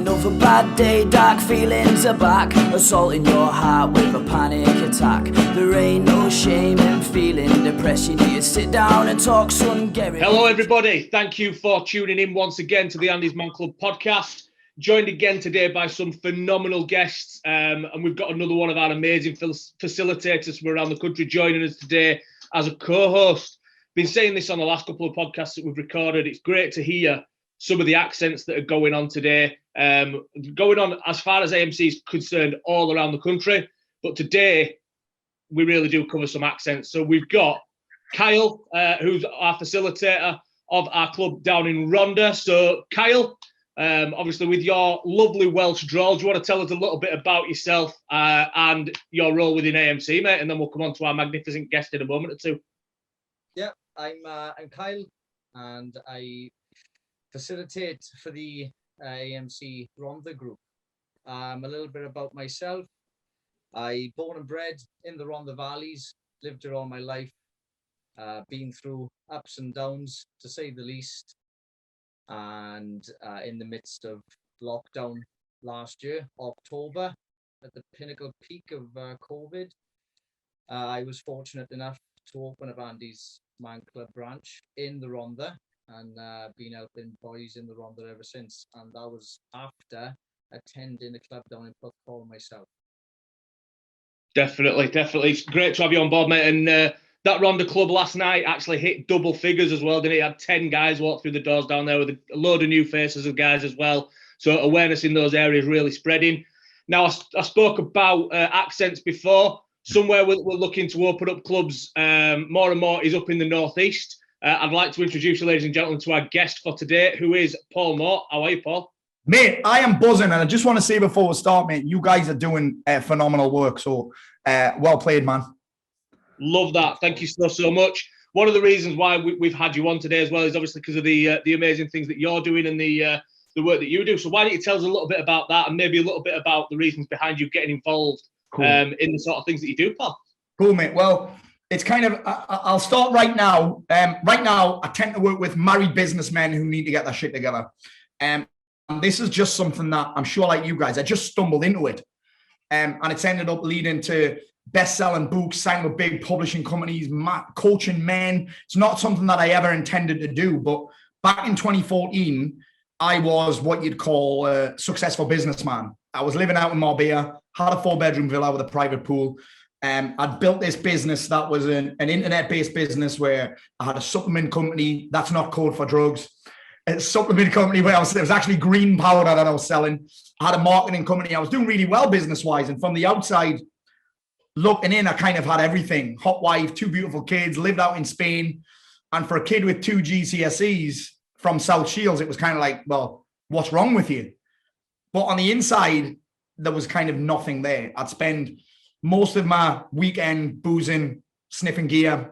Another bad day, dark feelings are back, assaulting your heart with a panic attack. There ain't no shame in feeling depressed. You need to sit down and talk some Gary. Hello everybody, thank you for tuning in once again to the Andy's Man Club podcast. Joined again today by some phenomenal guests, and we've got another one of our amazing facilitators from around the country joining us today as a co-host. Been saying this on the last couple of podcasts that we've recorded. It's great to hear some of the accents that are going on today, going on as far as AMC is concerned all around the country. But today, we really do cover some accents. So we've got Kyle, who's our facilitator of our club down in Rhondda. So Kyle, obviously with your lovely Welsh drawl, do you want to tell us a little bit about yourself and your role within AMC, mate? And then we'll come on to our magnificent guest in a moment or two. Yeah, I'm Kyle, and I facilitate for the AMC Rhondda group. A little bit about myself. I born and bred in the Rhondda Valleys, lived here all my life, been through ups and downs to say the least. And in the midst of lockdown last year, October, at the pinnacle peak of COVID, I was fortunate enough to open up ANDYSMANCLUB branch in the Rhondda, and been helping boys in the Rhondda ever since. And that was after attending a club down in Paul myself. Definitely. It's great to have you on board, mate. And that Rhondda club last night actually hit double figures as well, didn't it? It had 10 guys walk through the doors down there with a load of new faces of guys as well. So awareness in those areas really spreading. Now, I spoke about accents before. Somewhere we're looking to open up clubs more and more is up in the northeast. I'd like to introduce you, ladies and gentlemen, to our guest for today, who is Paul Mort. How are you, Paul? Mate, I am buzzing, and I just want to say before we start, mate, you guys are doing phenomenal work. So, well played, man. Love that. Thank you so much. One of the reasons why we've had you on today as well is obviously because of the amazing things that you're doing and the work that you do. So why don't you tell us a little bit about that, and maybe a little bit about the reasons behind you getting involved in the sort of things that you do, Paul? Cool, mate. Well, it's kind of, I'll start right now. Right now, I tend to work with married businessmen who need to get their shit together. And this is just something that I'm sure, like you guys, I just stumbled into it. And it's ended up leading to best-selling books, signing with big publishing companies, coaching men. It's not something that I ever intended to do. But back in 2014, I was what you'd call a successful businessman. I was living out in Marbella, had a 4-bedroom villa with a private pool. I'd built this business that was an internet-based business where I had a supplement company. That's not code for drugs. A supplement company where it was actually green powder that I was selling. I had a marketing company. I was doing really well business-wise. And from the outside looking in, I kind of had everything. Hot wife, 2 beautiful kids, lived out in Spain. And for a kid with 2 GCSEs from South Shields, it was kind of like, well, what's wrong with you? But on the inside, there was kind of nothing there. I'd spend most of my weekend boozing, sniffing gear,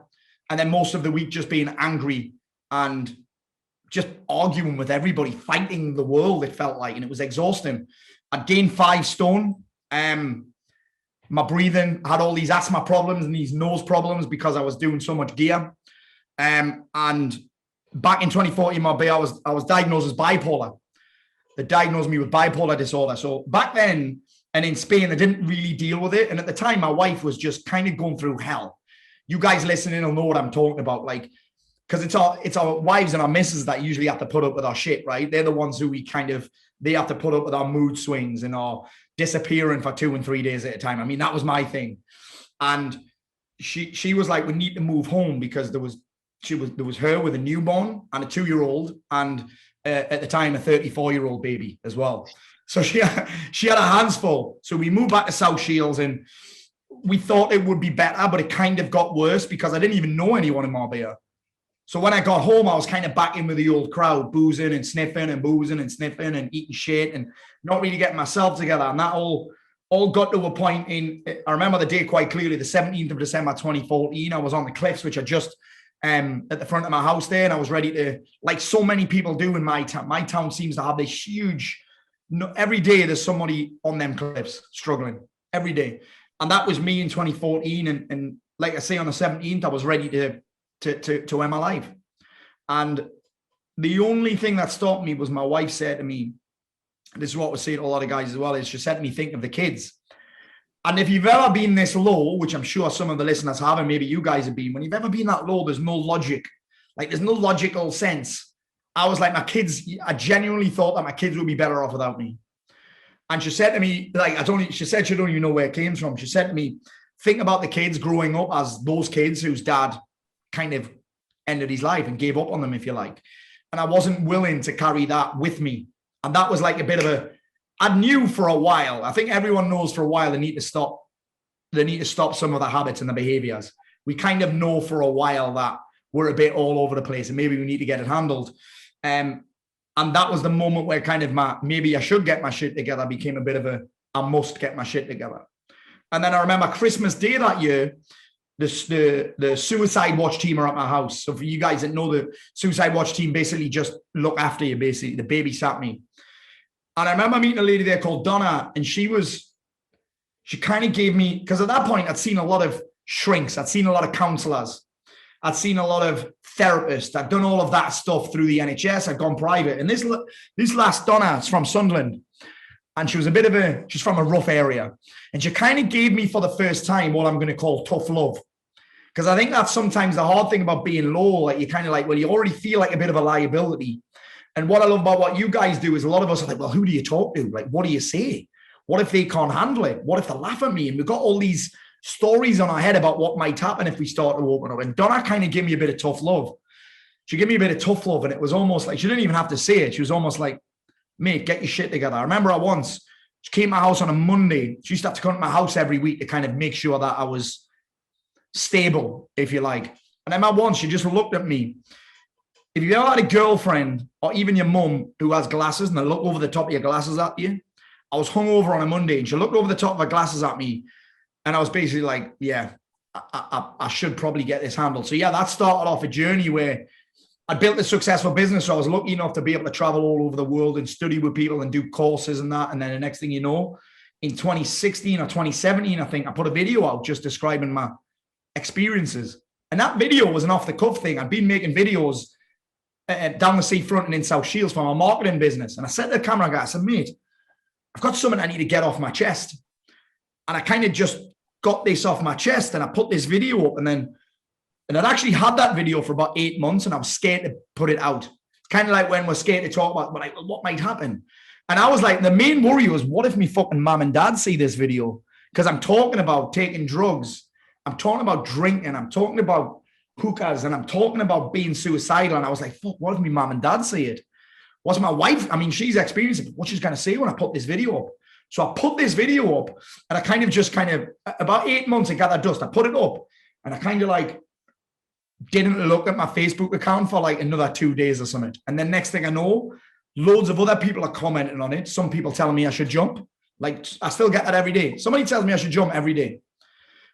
and then most of the week just being angry and just arguing with everybody, fighting the world, it felt like, and it was exhausting. I'd gained 5 stone. My breathing, I had all these asthma problems and these nose problems because I was doing so much gear. And back in 2014, I was diagnosed as bipolar. They diagnosed me with bipolar disorder. So back then, and in Spain, they didn't really deal with it. And at the time, my wife was just kind of going through hell. You guys listening will know what I'm talking about. Like, because it's our wives and our misses that usually have to put up with our shit, right? They're the ones who they have to put up with our mood swings and our disappearing for 2 and 3 days at a time. I mean, that was my thing. And she was like, we need to move home because there was her with a newborn and a 2-year-old and at the time a 34-year-old baby as well. So she had her hands full. So we moved back to South Shields and we thought it would be better, but it kind of got worse because I didn't even know anyone in Marbella. So when I got home, I was kind of back in with the old crowd, boozing and sniffing and boozing and sniffing and eating shit and not really getting myself together. And that all got to a point I remember the day quite clearly, the 17th of December, 2014. I was on the cliffs, which are just at the front of my house there. And I was ready to, like so many people do in my town. My town seems to have this huge, every day there's somebody on them cliffs struggling every day. And that was me in 2014. And like I say, on the 17th, I was ready to end my life. And the only thing that stopped me was my wife said to me, this is what we're saying to a lot of guys as well, is she said to me, think of the kids. And if you've ever been this low, which I'm sure some of the listeners have, and maybe you guys have been, when you've ever been that low, there's no logic. Like, there's no logical sense. I was like, I genuinely thought that my kids would be better off without me. And she said to me, like, she said she don't even know where it came from. She said to me, think about the kids growing up as those kids whose dad kind of ended his life and gave up on them, if you like. And I wasn't willing to carry that with me. And that was like a bit of I knew for a while, I think everyone knows for a while they need to stop some of the habits and the behaviors. We kind of know for a while that we're a bit all over the place and maybe we need to get it handled. And that was the moment where kind of maybe I should get my shit together became a bit of I must get my shit together. And then I remember Christmas Day that year, the Suicide Watch team are at my house. So for you guys that know, the Suicide Watch team basically just look after you, basically. The babysat me. And I remember meeting a lady there called Donna, and she kind of gave me, because at that point I'd seen a lot of shrinks, I'd seen a lot of counselors, I'd seen a lot of therapists, I'd done all of that stuff through the NHS, I'd gone private. And this last Donna is from Sunderland, and she was she's from a rough area. And she kind of gave me for the first time what I'm going to call tough love. Because I think that's sometimes the hard thing about being low, like you kind of like, well, you already feel like a bit of a liability. And what I love about what you guys do is a lot of us are like, well, who do you talk to? Like, what do you say? What if they can't handle it? What if they laugh at me? And we've got all these stories on our head about what might happen if we start to open up. And Donna kind of gave me a bit of tough love. She gave me a bit of tough love. And it was almost like, she didn't even have to say it. She was almost like, mate, get your shit together. I remember she came to my house on a Monday. She used to have to come to my house every week to kind of make sure that I was stable, if you like. And then she just looked at me. If you've ever had a girlfriend or even your mum who has glasses and they look over the top of your glasses at you, I was hungover on a Monday and she looked over the top of her glasses at me and I was basically like, yeah, I should probably get this handled. So yeah, that started off a journey where I built a successful business. So I was lucky enough to be able to travel all over the world and study with people and do courses and that. And then the next thing you know, in 2016 or 2017, I think I put a video out just describing my experiences. And that video was an off the cuff thing. I'd been making videos down the seafront and in South Shields for my marketing business. And I said to the camera guy, I said, mate, I've got something I need to get off my chest. And I kind of just got this off my chest and I put this video up and I'd actually had that video for about 8 months and I was scared to put it out. It's kind of like when we're scared to talk about like, what might happen. And I was like, the main worry was, what if me fucking mom and dad see this video? Because I'm talking about taking drugs. I'm talking about drinking. I'm talking about hookahs and I'm talking about being suicidal. And I was like, fuck, what if my mom and dad see it? What's my wife? I mean, she's experienced it. What she's going to say when I put this video up? So I put this video up and I about 8 months it gathered dust. I put it up and I kind of like didn't look at my Facebook account for like another 2 days or something. And then next thing I know, loads of other people are commenting on it. Some people telling me I should jump. Like I still get that every day. Somebody tells me I should jump every day.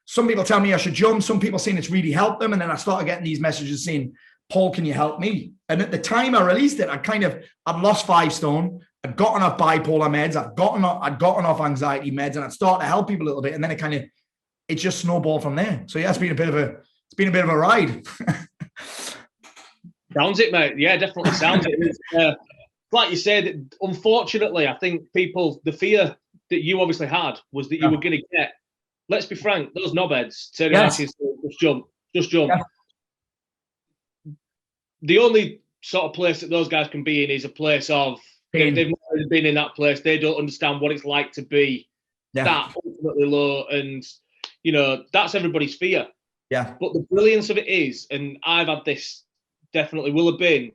Some people tell me I should jump. Some people saying it's really helped them. And then I started getting these messages saying, Paul, can you help me? And at the time I released it, I'd lost 5 stone. I'd gotten off bipolar meds. I'd gotten off anxiety meds and I'd started to help people a little bit. And then it just snowballed from there. So yeah, it's been a bit of a ride. Sounds it, mate. Yeah, definitely sounds it. It's, like you said, unfortunately, I think the fear that you obviously had was that you were going to get, let's be frank, those knobheads turning around and saying, just jump. Yeah. The only sort of place that those guys can be in is a place of, they've never been in that place. They don't understand what it's like to be that ultimately low. And, you know, that's everybody's fear. Yeah. But the brilliance of it is, and I've had this, definitely will have been,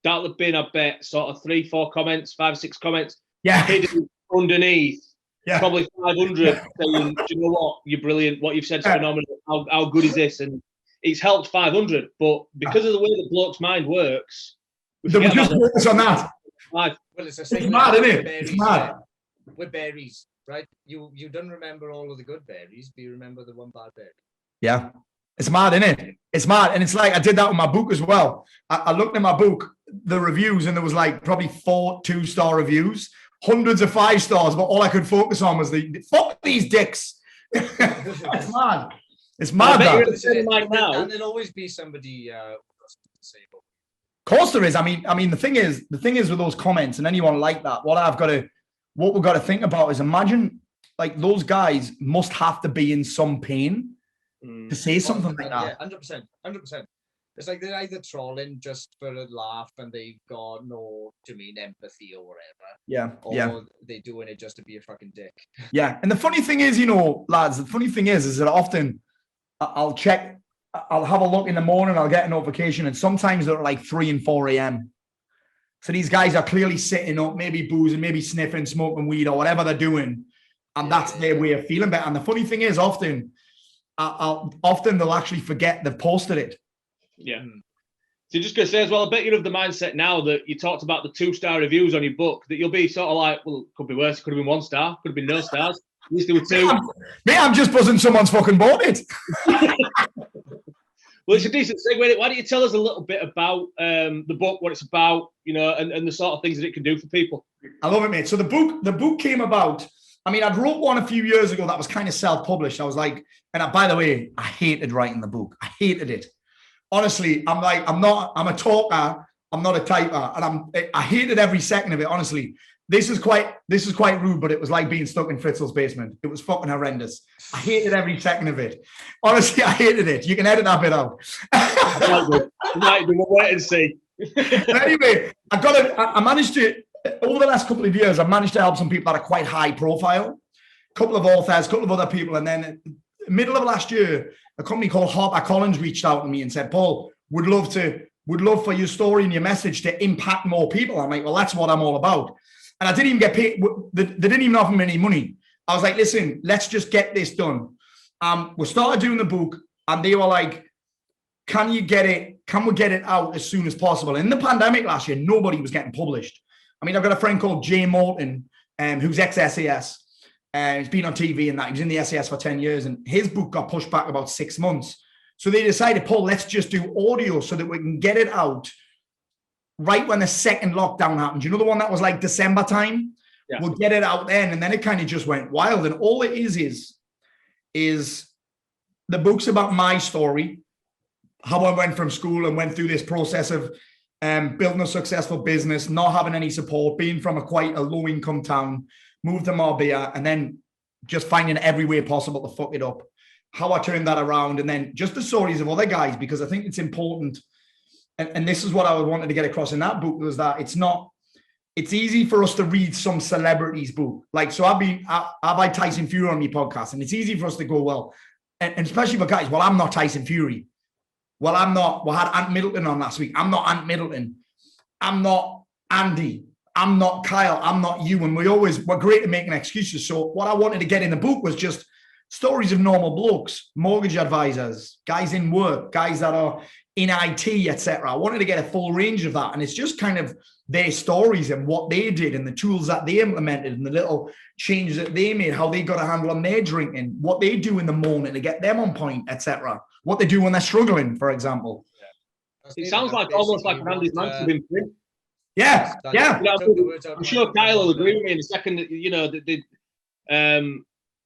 that'll have been, I bet, sort of 3, 4 comments, 5 or 6 comments. Yeah. Hidden underneath. Yeah. Probably 500 saying, do you know what? You're brilliant. What you've said is phenomenal. How good is this? And it's helped 500. But because of the way the bloke's mind works, we just focus on that. Well, it's mad, isn't it? It's mad. With berries, right? You don't remember all of the good berries, but you remember the one bad berry. Yeah. It's mad, isn't it? It's mad. And it's like, I did that with my book as well. I looked at my book, the reviews, and there was like probably 4 2-star reviews, hundreds of 5 stars, but all I could focus on was fuck these dicks. It's mad. It's mad. And there'll always be somebody say about. Of course there is. I mean, the thing is with those comments and anyone like that, what I've got to what we've got to think about is imagine like those guys must have to be in some pain to say something like that. Yeah, 100%. It's like they're either trolling just for a laugh and they've got no, empathy or whatever. Yeah. Or they're doing it just to be a fucking dick. Yeah. And the funny thing is, lads, the funny thing is that often I'll have a look in the morning, I'll get a notification, and sometimes they're like 3 and 4 a.m. So these guys are clearly sitting up, maybe boozing, maybe sniffing, smoking weed or whatever they're doing. And that's their way of feeling better. And the funny thing is often they'll actually forget they've posted it. Yeah. So just going to say as well, I bet you're of the mindset now that you talked about the 2-star reviews on your book, that you'll be sort of like, well, it could be worse. It could have been 1 star. Could have been no stars. At least there were 2. Mate, I'm just buzzing someone's fucking bought it. Well, it's a decent segue. Why don't you tell us a little bit about the book, what it's about, and the sort of things that it can do for people? I love it, mate. So the book came about. I mean, I'd wrote one a few years ago that was kind of self-published. I was like, by the way, I hated writing the book. I hated it. Honestly, I'm a talker. I'm not a typer. And I hated every second of it. Honestly, this is quite rude, but it was like being stuck in Fritzl's basement. It was fucking horrendous. I hated every second of it. Honestly, I hated it. You can edit that bit out. We'll wait and see. Anyway, I managed to, over the last couple of years, I've managed to help some people that are quite high profile, a couple of authors, a couple of other people. And then middle of last year, a company called HarperCollins reached out to me and said, Paul, would love for your story and your message to impact more people. I'm like, well, that's what I'm all about. And I didn't even get paid. They didn't even offer me any money. I was like, listen, let's just get this done. We started doing the book and they were like, can we get it out as soon as possible? In the pandemic last year, nobody was getting published. I mean, I've got a friend called Jay Morton, who's ex-SAS. He's been on TV and that. He was in the SAS for 10 years and his book got pushed back about 6 months. So they decided, Paul, let's just do audio so that we can get it out right when the second lockdown happened. You know, the one that was like December time? Yeah. We'll get it out then. And then it kind of just went wild. And all it is the book's about my story, how I went from school and went through this process of building a successful business, not having any support, being from quite a low income town, moved to Marbella, and then just finding every way possible to fuck it up. How I turned that around, and then just the stories of other guys, because I think it's important. And this is what I wanted to get across in that book, was that it's easy for us to read some celebrities' book. Like, so I've had Tyson Fury on my podcast, and it's easy for us to go, well, and especially for guys, well, I'm not Tyson Fury. Well, I'm not. We had Ant Middleton on last week. I'm not Ant Middleton. I'm not Andy. I'm not Kyle. I'm not you. And we're great at making excuses. So what I wanted to get in the book was just stories of normal blokes, mortgage advisors, guys in work, guys that are in IT, etc. I wanted to get a full range of that. And it's just kind of their stories and what they did and the tools that they implemented and the little changes that they made, how they got a handle on their drinking, what they do in the morning to get them on point, etc. What they do when they're struggling, for example. Yeah. It sounds like almost like an ANDYSMANCLUB in print. Yeah. I'm sure Kyle will agree with me in a second that,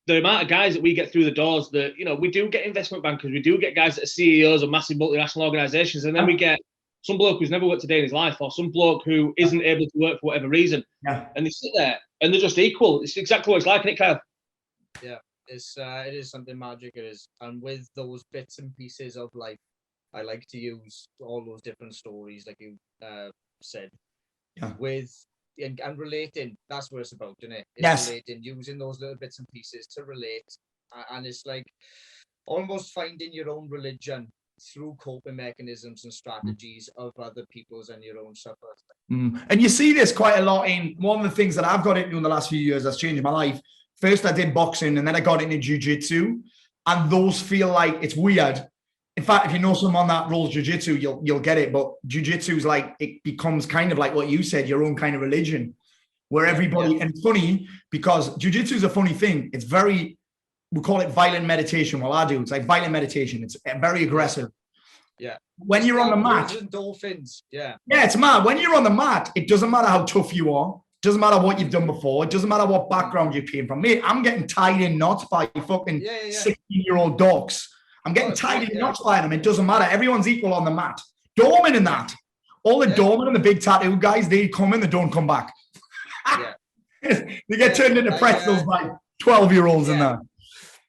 the amount of guys that we get through the doors that, we do get investment bankers, we do get guys that are CEOs of massive multinational organizations, and then we get some bloke who's never worked a day in his life, or some bloke who isn't able to work for whatever reason. Yeah. And they sit there and they're just equal. It's exactly what it's like, isn't it, Kyle? Yeah. It is something magic. It is. And with those bits and pieces of life, I like to use all those different stories, like you said, and relating. That's what it's about, isn't it? It's relating, using those little bits and pieces to relate. And it's like almost finding your own religion through coping mechanisms and strategies of other people's and your own suffers. And you see this quite a lot in one of the things that I've got into in the last few years that's changed my life. First, I did boxing, and then I got into jiu-jitsu, and those feel like it's weird. In fact, if you know someone that rolls jiu-jitsu, you'll get it. But jiu-jitsu is like, it becomes kind of like what you said, your own kind of religion, where everybody, and it's funny because jiu-jitsu is a funny thing. It's very, we call it violent meditation. Well, I do. It's like violent meditation. It's very aggressive. Yeah. When you're on the mat. Dolphins. Yeah. Yeah, it's mad. When you're on the mat, it doesn't matter how tough you are. Doesn't matter what you've done before. It doesn't matter what background you came from. Mate, I'm getting tied in knots by fucking 16-year-old dogs. I'm getting tied in knots by them. It doesn't matter. Everyone's equal on the mat. Doorman in that. All the doormen and the big tattoo guys, they come in, they don't come back. They get turned into pretzels by 12-year-olds in there.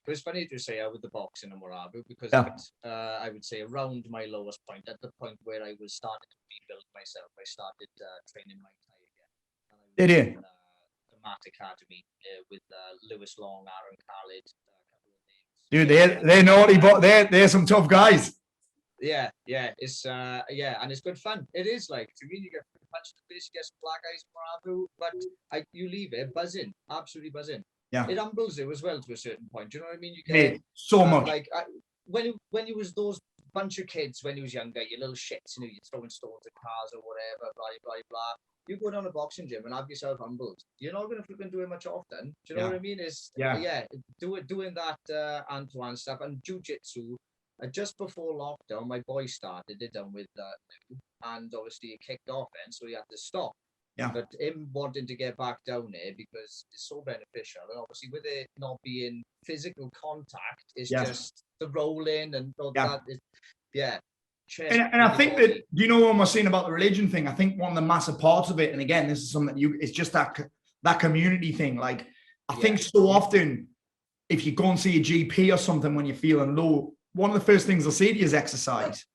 It was funny to say with the boxing and what have you, because I would say around my lowest point, at the point where I was starting to rebuild myself, I started training Muay Thai again. Did you? The Mat Academy with Lewis Long, Aaron Khalid, Dude, they're naughty, but they're some tough guys. Yeah, it's and it's good fun. It is like, to me, you get punched in the face, you get some black eyes, but you leave it buzzing, absolutely buzzing. Yeah, it humbles you as well to a certain point. Do you know what I mean? You get so much. Like when you was those bunch of kids when you was younger, you little shits, you know, you're throwing stones at cars or whatever, blah blah blah. You go down a boxing gym and have yourself humbled. You're not going to flipping do it much often. Do you know what I mean? Doing that Antoine stuff and jiu-jitsu. Just before lockdown, my boy started it done with and obviously it kicked off then, so he had to stop. Yeah. But him wanting to get back down there because it's so beneficial, and obviously with it not being physical contact, it's just the rolling and all that. And I think that, do you know what I'm saying about the religion thing? I think one of the massive parts of it, and again, this is something it's just that community thing. Like, I think so often, if you go and see a GP or something when you're feeling low, one of the first things they'll say to you is exercise.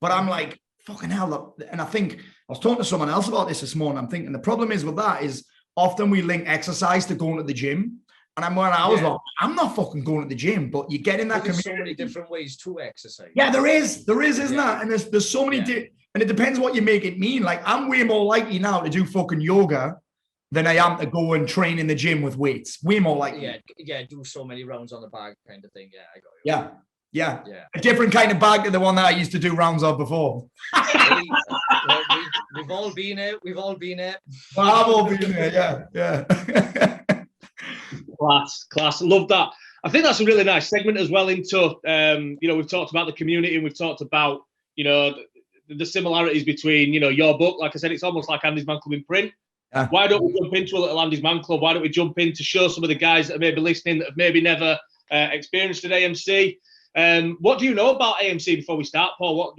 But I'm like, fucking hell. And I think I was talking to someone else about this morning. I'm thinking the problem is with that is often we link exercise to going to the gym. And I was like, I'm not fucking going to the gym, but you get in that community. There's so many different ways to exercise. Yeah, there is, isn't there? And there's so many, and it depends what you make it mean. Like, I'm way more likely now to do fucking yoga than I am to go and train in the gym with weights. Way more likely. Yeah, do so many rounds on the bag kind of thing. Yeah, I got you. Yeah. A different kind of bag to the one that I used to do rounds of before. We've all been it. We've all been it. Well, I've all been it. Yeah. Class. Love that. I think that's a really nice segment as well into, we've talked about the community and we've talked about, the similarities between, your book. Like I said, it's almost like Andy's Man Club in print. Yeah. Why don't we jump into a little Andy's Man Club? Why don't we jump in to show some of the guys that are maybe listening that have maybe never experienced an AMC? What do you know about AMC before we start, Paul? What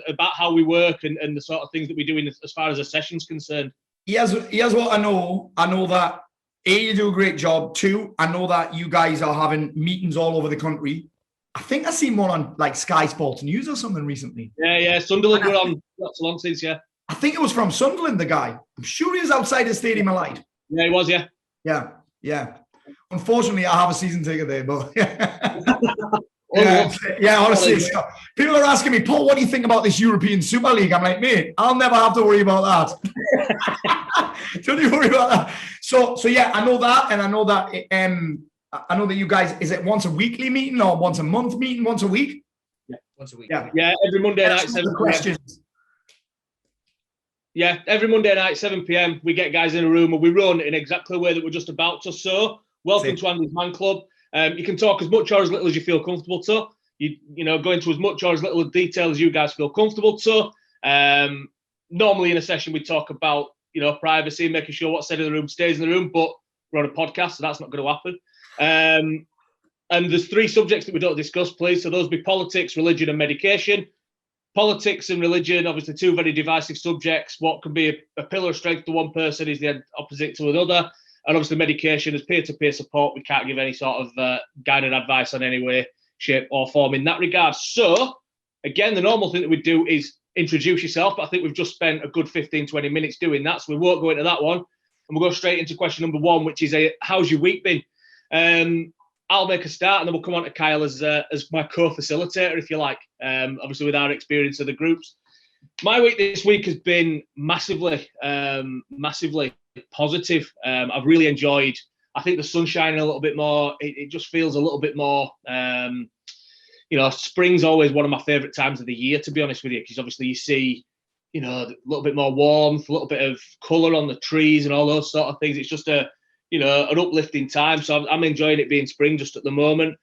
about how we work and the sort of things that we do as far as a session's concerned? Here's what I know. I know that you do a great job. 2, I know that you guys are having meetings all over the country. I think I seen one on like Sky Sports News or something recently. Yeah. Sunderland were on not so long since, yeah. I think it was from Sunderland, the guy. I'm sure he was outside the Stadium of Light. Yeah, he was, yeah. Yeah. Unfortunately, I have a season ticket there, but honestly, people are asking me, Paul, what do you think about this European Super League? I'm like, mate, I'll never have to worry about that. Don't you worry about that. So yeah, I know that, and I know that you guys, is it once a weekly meeting or once a month meeting, once a week? Yeah, once a week. Yeah, every Monday night, 7 p.m. Yeah, every Monday night, 7 p.m. we get guys in a room and we run in exactly the way that we're just about to. So, welcome to Andy's Man Club. You can talk as much or as little as you feel comfortable to. You go into as much or as little detail as you guys feel comfortable to. Normally in a session we talk about privacy, making sure what's said in the room stays in the room, but we're on a podcast, so that's not going to happen. And there's 3 subjects that we don't discuss, please. So those be politics, religion, and medication. Politics and religion, obviously 2 very divisive subjects. What can be a pillar of strength to one person is the opposite to another. And obviously medication is peer-to-peer support. We can't give any sort of guided advice on any way, shape or form in that regard. So, again, the normal thing that we do is introduce yourself, but I think we've just spent a good 15, 20 minutes doing that, so we won't go into that one. And we'll go straight into question number 1, which is, how's your week been? I'll make a start, and then we'll come on to Kyle as my co-facilitator, if you like, obviously with our experience of the groups. My week this week has been massively positive. I've really enjoyed, I think the sun's shining a little bit more. It just feels a little bit more, spring's always one of my favourite times of the year, to be honest with you, because obviously you see, a little bit more warmth, a little bit of colour on the trees and all those sort of things. It's just an uplifting time. So I'm enjoying it being spring just at the moment.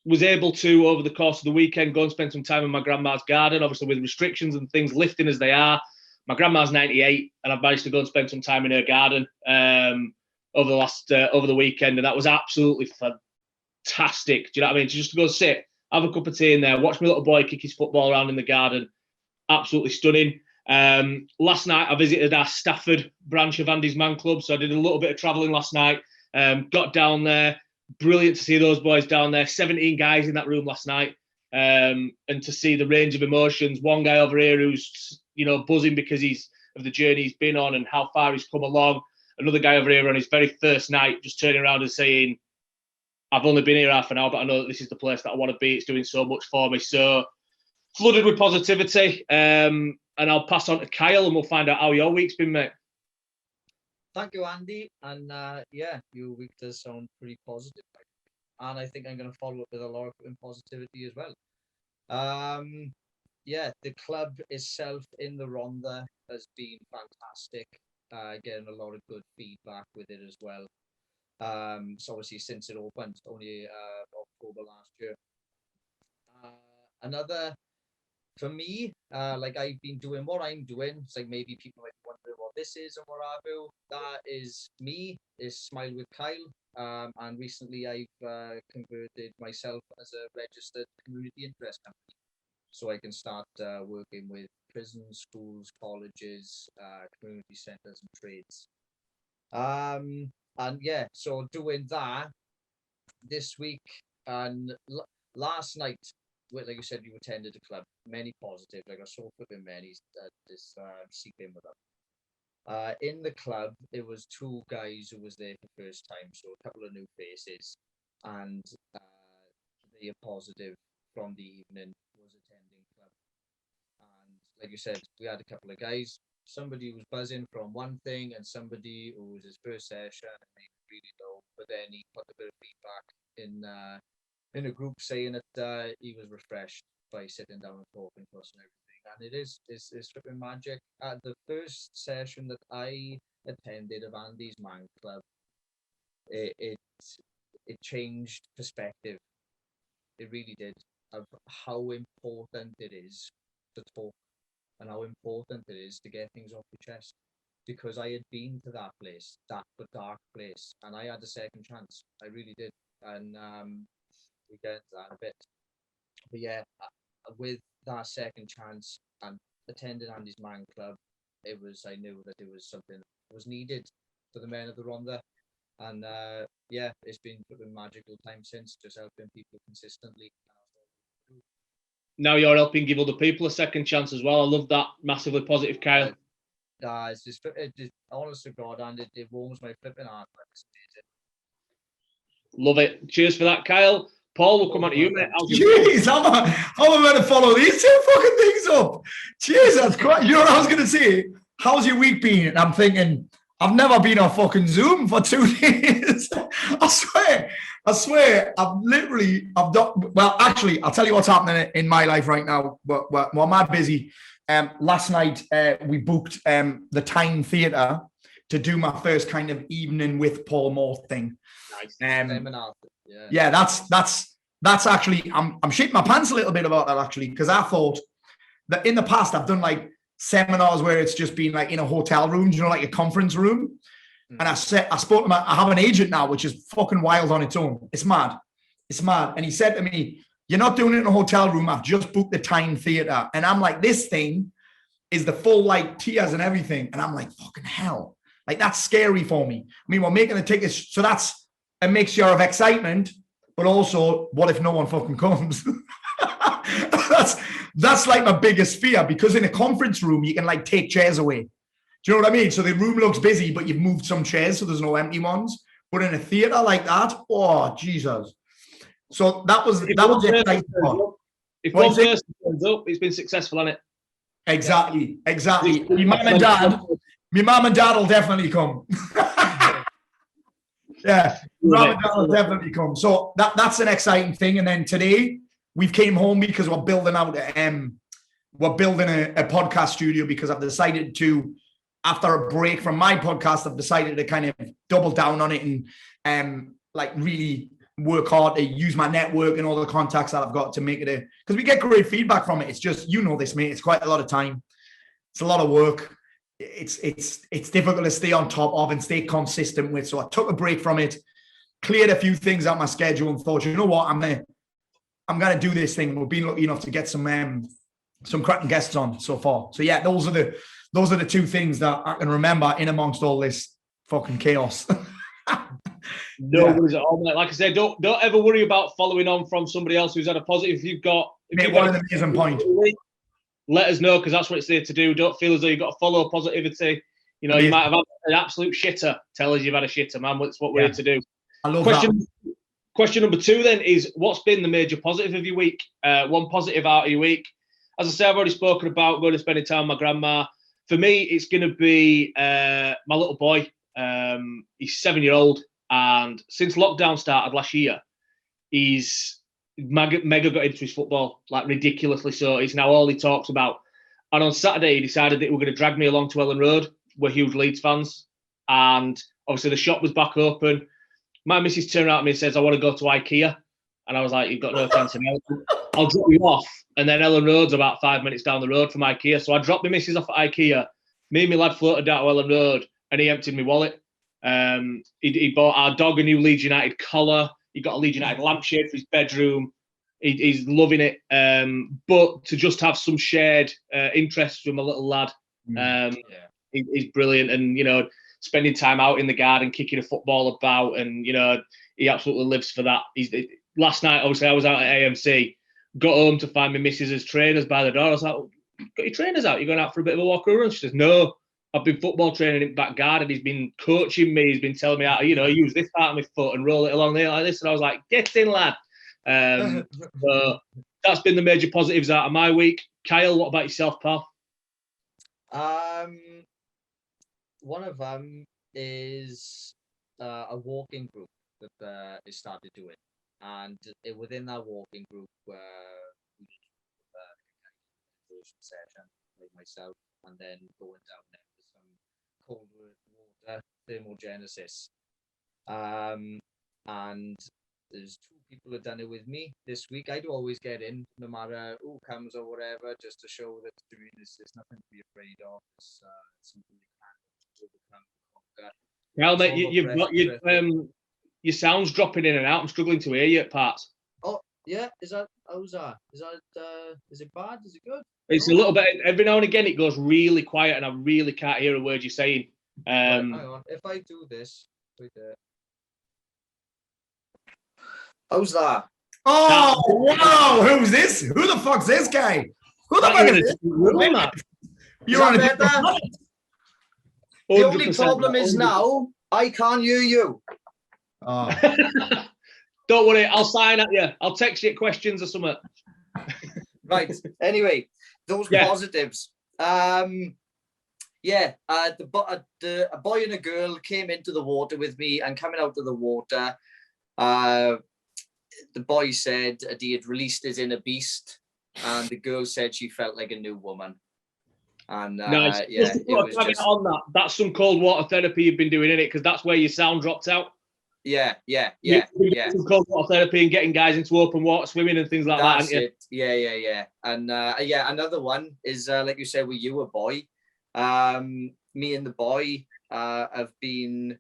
Was able to, over the course of the weekend, go and spend some time in my grandma's garden, obviously with restrictions and things lifting as they are. My grandma's 98, and I've managed to go and spend some time in her garden over the weekend, and that was absolutely fantastic. Do you know what I mean? Just to go sit, have a cup of tea in there, watch my little boy kick his football around in the garden, absolutely stunning. Last night I visited our Stafford branch of Andy's Man Club, so I did a little bit of travelling last night. Got down there, brilliant to see those boys down there. 17 guys in that room last night, and to see the range of emotions. One guy over here who's buzzing because he's of the journey he's been on and how far he's come along. Another guy over here on his very first night, just turning around and saying, "I've only been here half an hour, but I know that this is the place that I want to be. It's doing so much for me." So flooded with positivity. And I'll pass on to Kyle and we'll find out how your week's been, mate. Thank you, Andy. And yeah, your week does sound pretty positive. And I think I'm going to follow up with a lot of positivity as well. Yeah, the club itself in the Rhondda has been fantastic. Getting a lot of good feedback with it as well. So obviously since it opened, only October last year. For me, like I've been doing what I'm doing. It's like maybe people might be wondering what this is and what I do. That is me, is Smile with Kyle. And recently I've converted myself as a registered community interest company. So I can start working with prisons, schools, colleges, community centres and trades. And yeah, so doing that this week and last night, like you said, you attended the club. Many positive. Like I saw flipping many this seeking with them. In the club, it was two guys who was there for the first time, so a couple of new faces, and they are positive from the evening was attending club. And like you said, we had a couple of guys. Somebody who was buzzing from one thing, and somebody who was his first session and he really low, but then he put a bit of feedback in a group saying that he was refreshed by sitting down and talking to us and everything. And it's flipping magic. At the first session that I attended of Andy's Man Club, it changed perspective. It really did, of how important it is to talk and how important it is to get things off your chest. Because I had been to that place, that dark place, and I had a second chance. I really did. And we get into that in a bit. But yeah, with that second chance and attending Andy's Man Club, I knew that it was something that was needed for the men of the Rhondda. And yeah, it's been a magical time since, just helping people consistently. Now you're helping give other people a second chance as well. I love that. Massively positive, Kyle. It's just honest to God, and it warms my flipping heart. Love it. Cheers for that, Kyle. Paul, we'll come on to you, mate. Jeez, how am I going to follow these two fucking things up? Jeez, that's quite. You know what I was going to say? How's your week been? And I'm thinking, I've never been on fucking Zoom for 2 days. I swear, I've done. Well, actually, I'll tell you what's happening in my life right now. We're mad busy. Last night, we booked the Time Theatre to do my first kind of evening with Paul Mort thing. Nice. Yeah, that's actually, I'm shitting my pants a little bit about that actually, because I thought that in the past I've done like seminars where it's just been like in a hotel room, like a conference room. And I spoke to him, I have an agent now, which is fucking wild on its own. It's mad. And he said to me, "You're not doing it in a hotel room. I've just booked the Time Theatre." And I'm like, this thing is the full like tiers and everything. And I'm like, fucking hell. Like that's scary for me. I mean, we're making the tickets. So that's a mixture of excitement, but also what if no one fucking comes? That's like my biggest fear, because in a conference room, you can like take chairs away. Do you know what I mean? So the room looks busy, but you've moved some chairs, so there's no empty ones. But in a theater like that, oh, Jesus. So that was the exciting part. If one person turns up, it's been successful, hasn't it? Exactly. My mum and dad will definitely come. Yeah, mum and dad will definitely come. So that's an exciting thing. And then today we've came home because we're building out a podcast studio, because I've decided to, after a break from my podcast, I've decided to kind of double down on it and like really work hard to use my network and all the contacts that I've got to make it because we get great feedback from it. It's just, this, mate, it's quite a lot of time. It's a lot of work. It's difficult to stay on top of and stay consistent with. So I took a break from it, cleared a few things out my schedule and thought, you know what, I'm gonna do this thing. We've been lucky enough to get some some cracking guests on so far. So yeah, those are the two things that I can remember in amongst all this fucking chaos. No worries at all, mate. Like I said, don't ever worry about following on from somebody else who's had a positive. If you've got One amazing point. Let us know, because that's what it's there to do. Don't feel as though you've got to follow positivity. You know, you might have had an absolute shitter. Tell us you've had a shitter, man. That's what we're here to do. I love that. Question number 2 then is, what's been the major positive of your week? One positive out of your week. As I say, I've already spoken about going and spending time with my grandma. For me, it's going to be my little boy. He's 7-year-old, and since lockdown started last year, he's mega got into his football, like ridiculously so. It's now all he talks about. And on Saturday, he decided that he was going to drag me along to Ellen Road. We're huge Leeds fans, and obviously the shop was back open. My missus turned around to me and says, "I want to go to IKEA." And I was like, "You've got no chance in hell. I'll drop you off." And then Ellen Road's about 5 minutes down the road from IKEA. So I dropped my missus off at IKEA. Me and my lad floated down to Ellen Road, and he emptied my wallet. He bought our dog a new Leeds United collar. He got a Leeds United lampshade for his bedroom. He's loving it. But to just have some shared interests with my little lad, he's brilliant. And, you know, spending time out in the garden, kicking a football about, and, you know, he absolutely lives for that. Last night, obviously, I was out at AMC, got home to find my missus's trainers by the door. I was like, "Got your trainers out? You're going out for a bit of a walk around?" She says, "No, I've been football training in the back garden. He's been coaching me. He's been telling me how to, you know, use this part of my foot and roll it along there like this." And I was like, "Get in, lad." So that's been the major positives out of my week. Kyle, what about yourself, pal? One of them is a walking group that is started doing, and within that walking group, we did a session with myself, and then going down there for some cold water thermogenesis. And there's 2 people who've done it with me this week. I do always get in, no matter who comes or whatever, just to show that doing this is nothing to be afraid of. It's something you can overcome. Well, mate, you've got your sound's dropping in and out. I'm struggling to hear you at parts. Oh, yeah. How's that? Is it bad? Is it good? It's a little bit, every now and again it goes really quiet and I really can't hear a word you're saying. Right, hang on. If I do this, wait there. How's that? Oh, wow. Who's this? Who the fuck's this guy? Who the fuck is this? You're on a different planet. The only problem is now I can't hear you. Oh. Don't worry, I'll sign at you. I'll text you questions or something. Right. Anyway, those positives. A boy and a girl came into the water with me, and coming out of the water, the boy said he had released his inner beast, and the girl said she felt like a new woman. And nice. It was just on that. That's some cold water therapy you've been doing, in it, because that's where your sound dropped out. Yeah. Some cold water therapy and getting guys into open water swimming and things like That's that. It. Yeah. And another one is like you said, with you, a boy. Me and the boy have been.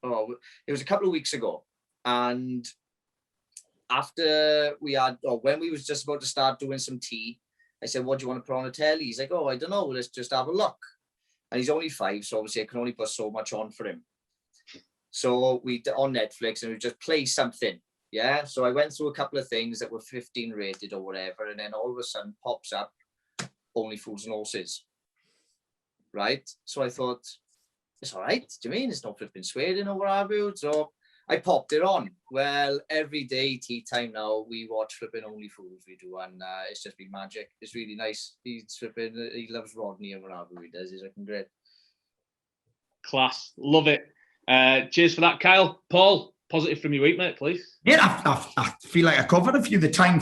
Oh, it was a couple of weeks ago, and after when we was just about to start doing some tea, I said, "What do you want to put on the telly?" He's like, "Oh, I don't know. Let's just have a look." And he's only 5, so obviously I can only put so much on for him. So we on Netflix, and we just play something. Yeah. So I went through a couple of things that were 15 rated or whatever, and then all of a sudden pops up Only Fools and Horses. Right. So I thought, it's all right. Do you mean it's not flipping swearing or what have you? So I popped it on. Well, every day tea time now, we watch flipping Only Fools, we do, and it's just been magic. It's really nice. He's flipping, he loves Rodney and whatever he does. He's looking great. Class. Love it. Cheers for that, Kyle. Paul, positive from your week, mate, please. Yeah, I feel like I covered a few. The time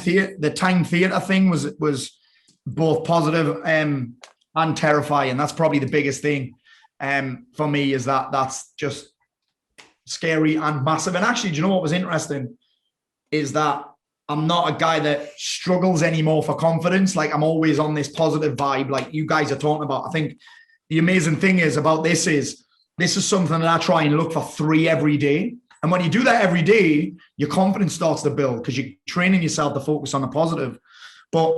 theatre thing was both positive and terrifying. That's probably the biggest thing for me, is that's just scary and massive. And actually, do you know what was interesting? Is that I'm not a guy that struggles anymore for confidence. Like, I'm always on this positive vibe, like you guys are talking about. I think the amazing thing is about this is something that I try and look for 3 every day. And when you do that every day, your confidence starts to build because you're training yourself to focus on the positive. But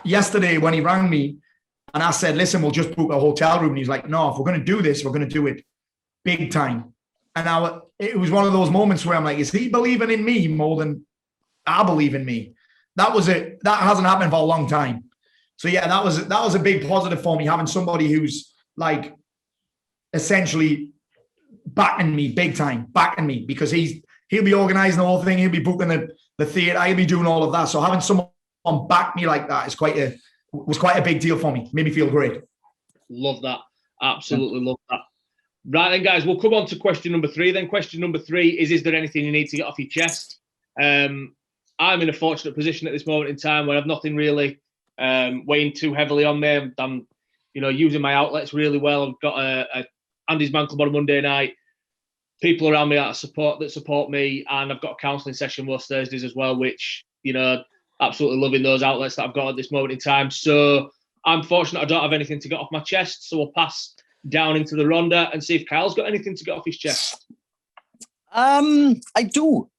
yesterday when he rang me and I said, listen, we'll just book a hotel room. And he's like, no, if we're going to do this, we're going to do it big time. And it was one of those moments where I'm like, is he believing in me more than I believe in me? That was it. That hasn't happened for a long time. So yeah, that was a big positive for me, having somebody who's like essentially backing me big time, backing me, because he'll be organizing the whole thing. He'll be booking the theatre. I'll be doing all of that. So having someone back me like that was quite a big deal for me. Made me feel great. Love that. Absolutely love that. Right then, guys, we'll come on to question number 3. Then question number 3 is there anything you need to get off your chest? I'm in a fortunate position at this moment in time where I've nothing really weighing too heavily on me. I'm using my outlets really well. I've got a Andy's Man Club on a Monday night. People around me that support me, and I've got a counselling session most Thursdays as well, which, absolutely loving those outlets that I've got at this moment in time. So I'm fortunate I don't have anything to get off my chest. So we'll pass down into the Rhondda and see if Kyle's got anything to get off his chest. I do.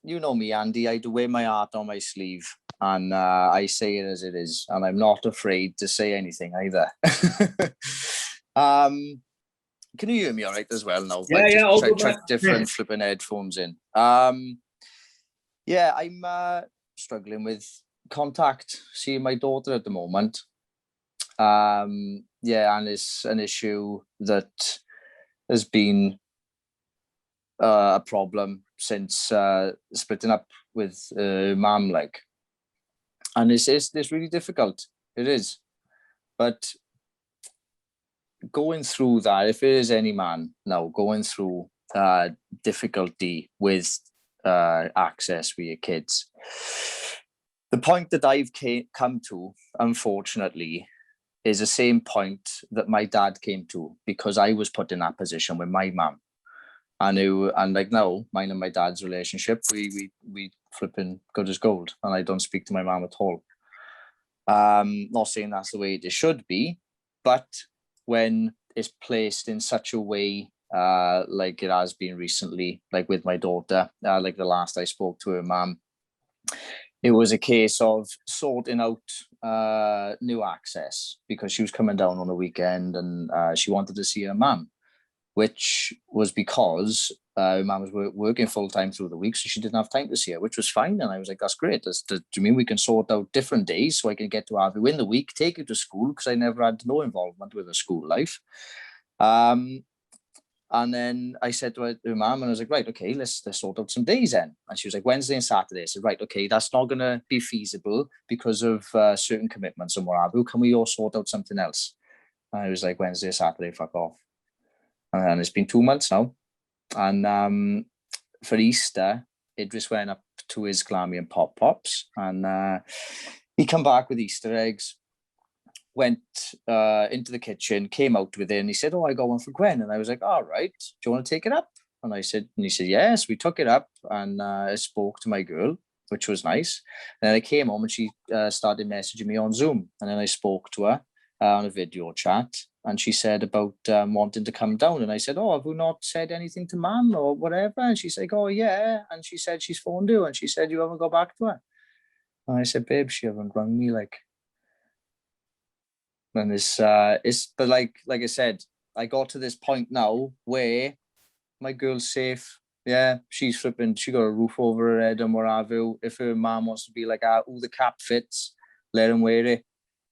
You know me, Andy. I do wear my heart on my sleeve, and I say it as it is, and I'm not afraid to say anything either. Can you hear me all right as well now? Yeah, try different flipping headphones in. Yeah, I'm struggling with contact, seeing my daughter at the moment. And it's an issue that has been a problem since splitting up with mum, and it's really difficult. It is, but going through that, if it is any man now going through difficulty with access with your kids, the point that I've come to, unfortunately, is the same point that my dad came to, because I was put in that position with my mum. Now, mine and my dad's relationship, we flipping good as gold, and I don't speak to my mum at all. Not saying that's the way it should be, but when it's placed in such a way, like it has been recently, like with my daughter, like the last I spoke to her mum, it was a case of sorting out new access, because she was coming down on a weekend and she wanted to see her mum, which was because her mum was working full time through the week, so she didn't have time to see her, which was fine. And I was like, that's great. Do you mean we can sort out different days so I can get to have you in the week, take you to school, because I never had no involvement with her school life. And then I said to her mum, and I was like, right, okay, let's sort out some days then. And she was like, Wednesday and Saturday. I said, right, okay, that's not going to be feasible because of certain commitments and what have you. Can we all sort out something else? And I was like, Wednesday, Saturday, fuck off. And it's been 2 months now. And for Easter, Idris went up to his Glammy and Pop Pops, and he come back with Easter eggs, went into the kitchen, came out with it, and he said, oh, I got one for Gwen. And I was like, all right, do you want to take it up? And he said, yes. We took it up, and I spoke to my girl, which was nice. And then I came home and she started messaging me on Zoom. And then I spoke to her on a video chat, and she said about wanting to come down. And I said, oh, have you not said anything to Mum or whatever? And she's like, oh, yeah. And she said she's phoned you, and she said you haven't got back to her. And I said, babe, she haven't rung me, And but like I said, I got to this point now where my girl's safe. Yeah, she's flipping. She got a roof over her head and what have you. If her mom wants to be like, the cap fits, let him wear it.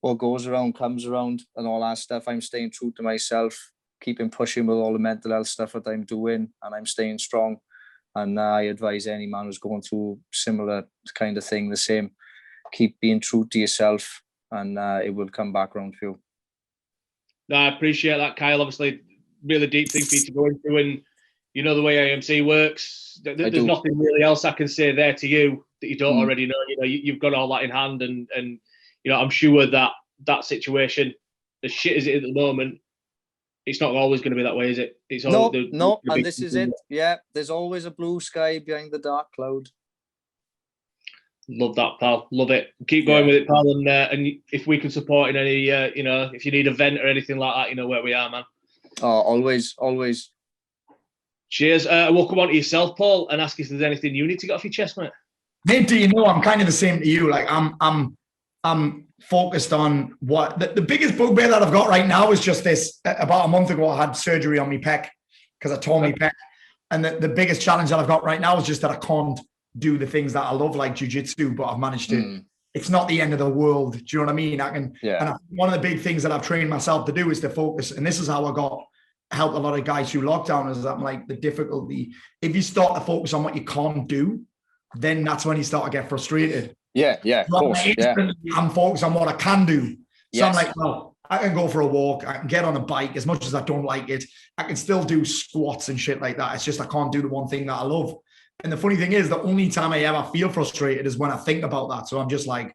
What goes around comes around, and all that stuff. I'm staying true to myself, keeping pushing with all the mental health stuff that I'm doing, and I'm staying strong. And I advise any man who's going through similar kind of thing the same. Keep being true to yourself, and it will come back around for you. No, I appreciate that, Kyle. Obviously, really deep thing for you to go into, and you know the way AMC works. There's nothing really else I can say there to you that you don't already know. You know, you've got all that in hand, and you know, I'm sure that situation, as shit as it is at the moment, it's not always going to be that way, is it? It's no, and this is it. Yeah, there's always a blue sky behind the dark cloud. Love that, pal. Love it. Keep going with it, pal. And if we can support in any, you know, if you need a vent or anything like that, you know where we are, man. Oh, always. Cheers. We'll come on to yourself, Paul, and ask if there's anything you need to get off your chest, mate. Nate, do you know I'm kind of the same to you? Like I'm focused on what the biggest bugbear that I've got right now is just this. About a month ago, I had surgery on my pec because I tore my pec. And the biggest challenge that I've got right now is just that I can't do the things that I love, like jiu-jitsu, but I've managed to, it's not the end of the world. Do you know what I mean? One of the big things that I've trained myself to do is to focus. And this is how I helped a lot of guys through lockdown, is that I'm like, the difficulty, if you start to focus on what you can't do, then that's when you start to get frustrated. Yeah, of course. I'm focused on what I can do. So Yes. I'm like, well, I can go for a walk. I can get on a bike. As much as I don't like it, I can still do squats and shit like that. It's just I can't do the one thing that I love. And the funny thing is, the only time I ever feel frustrated is when I think about that. So I'm just like,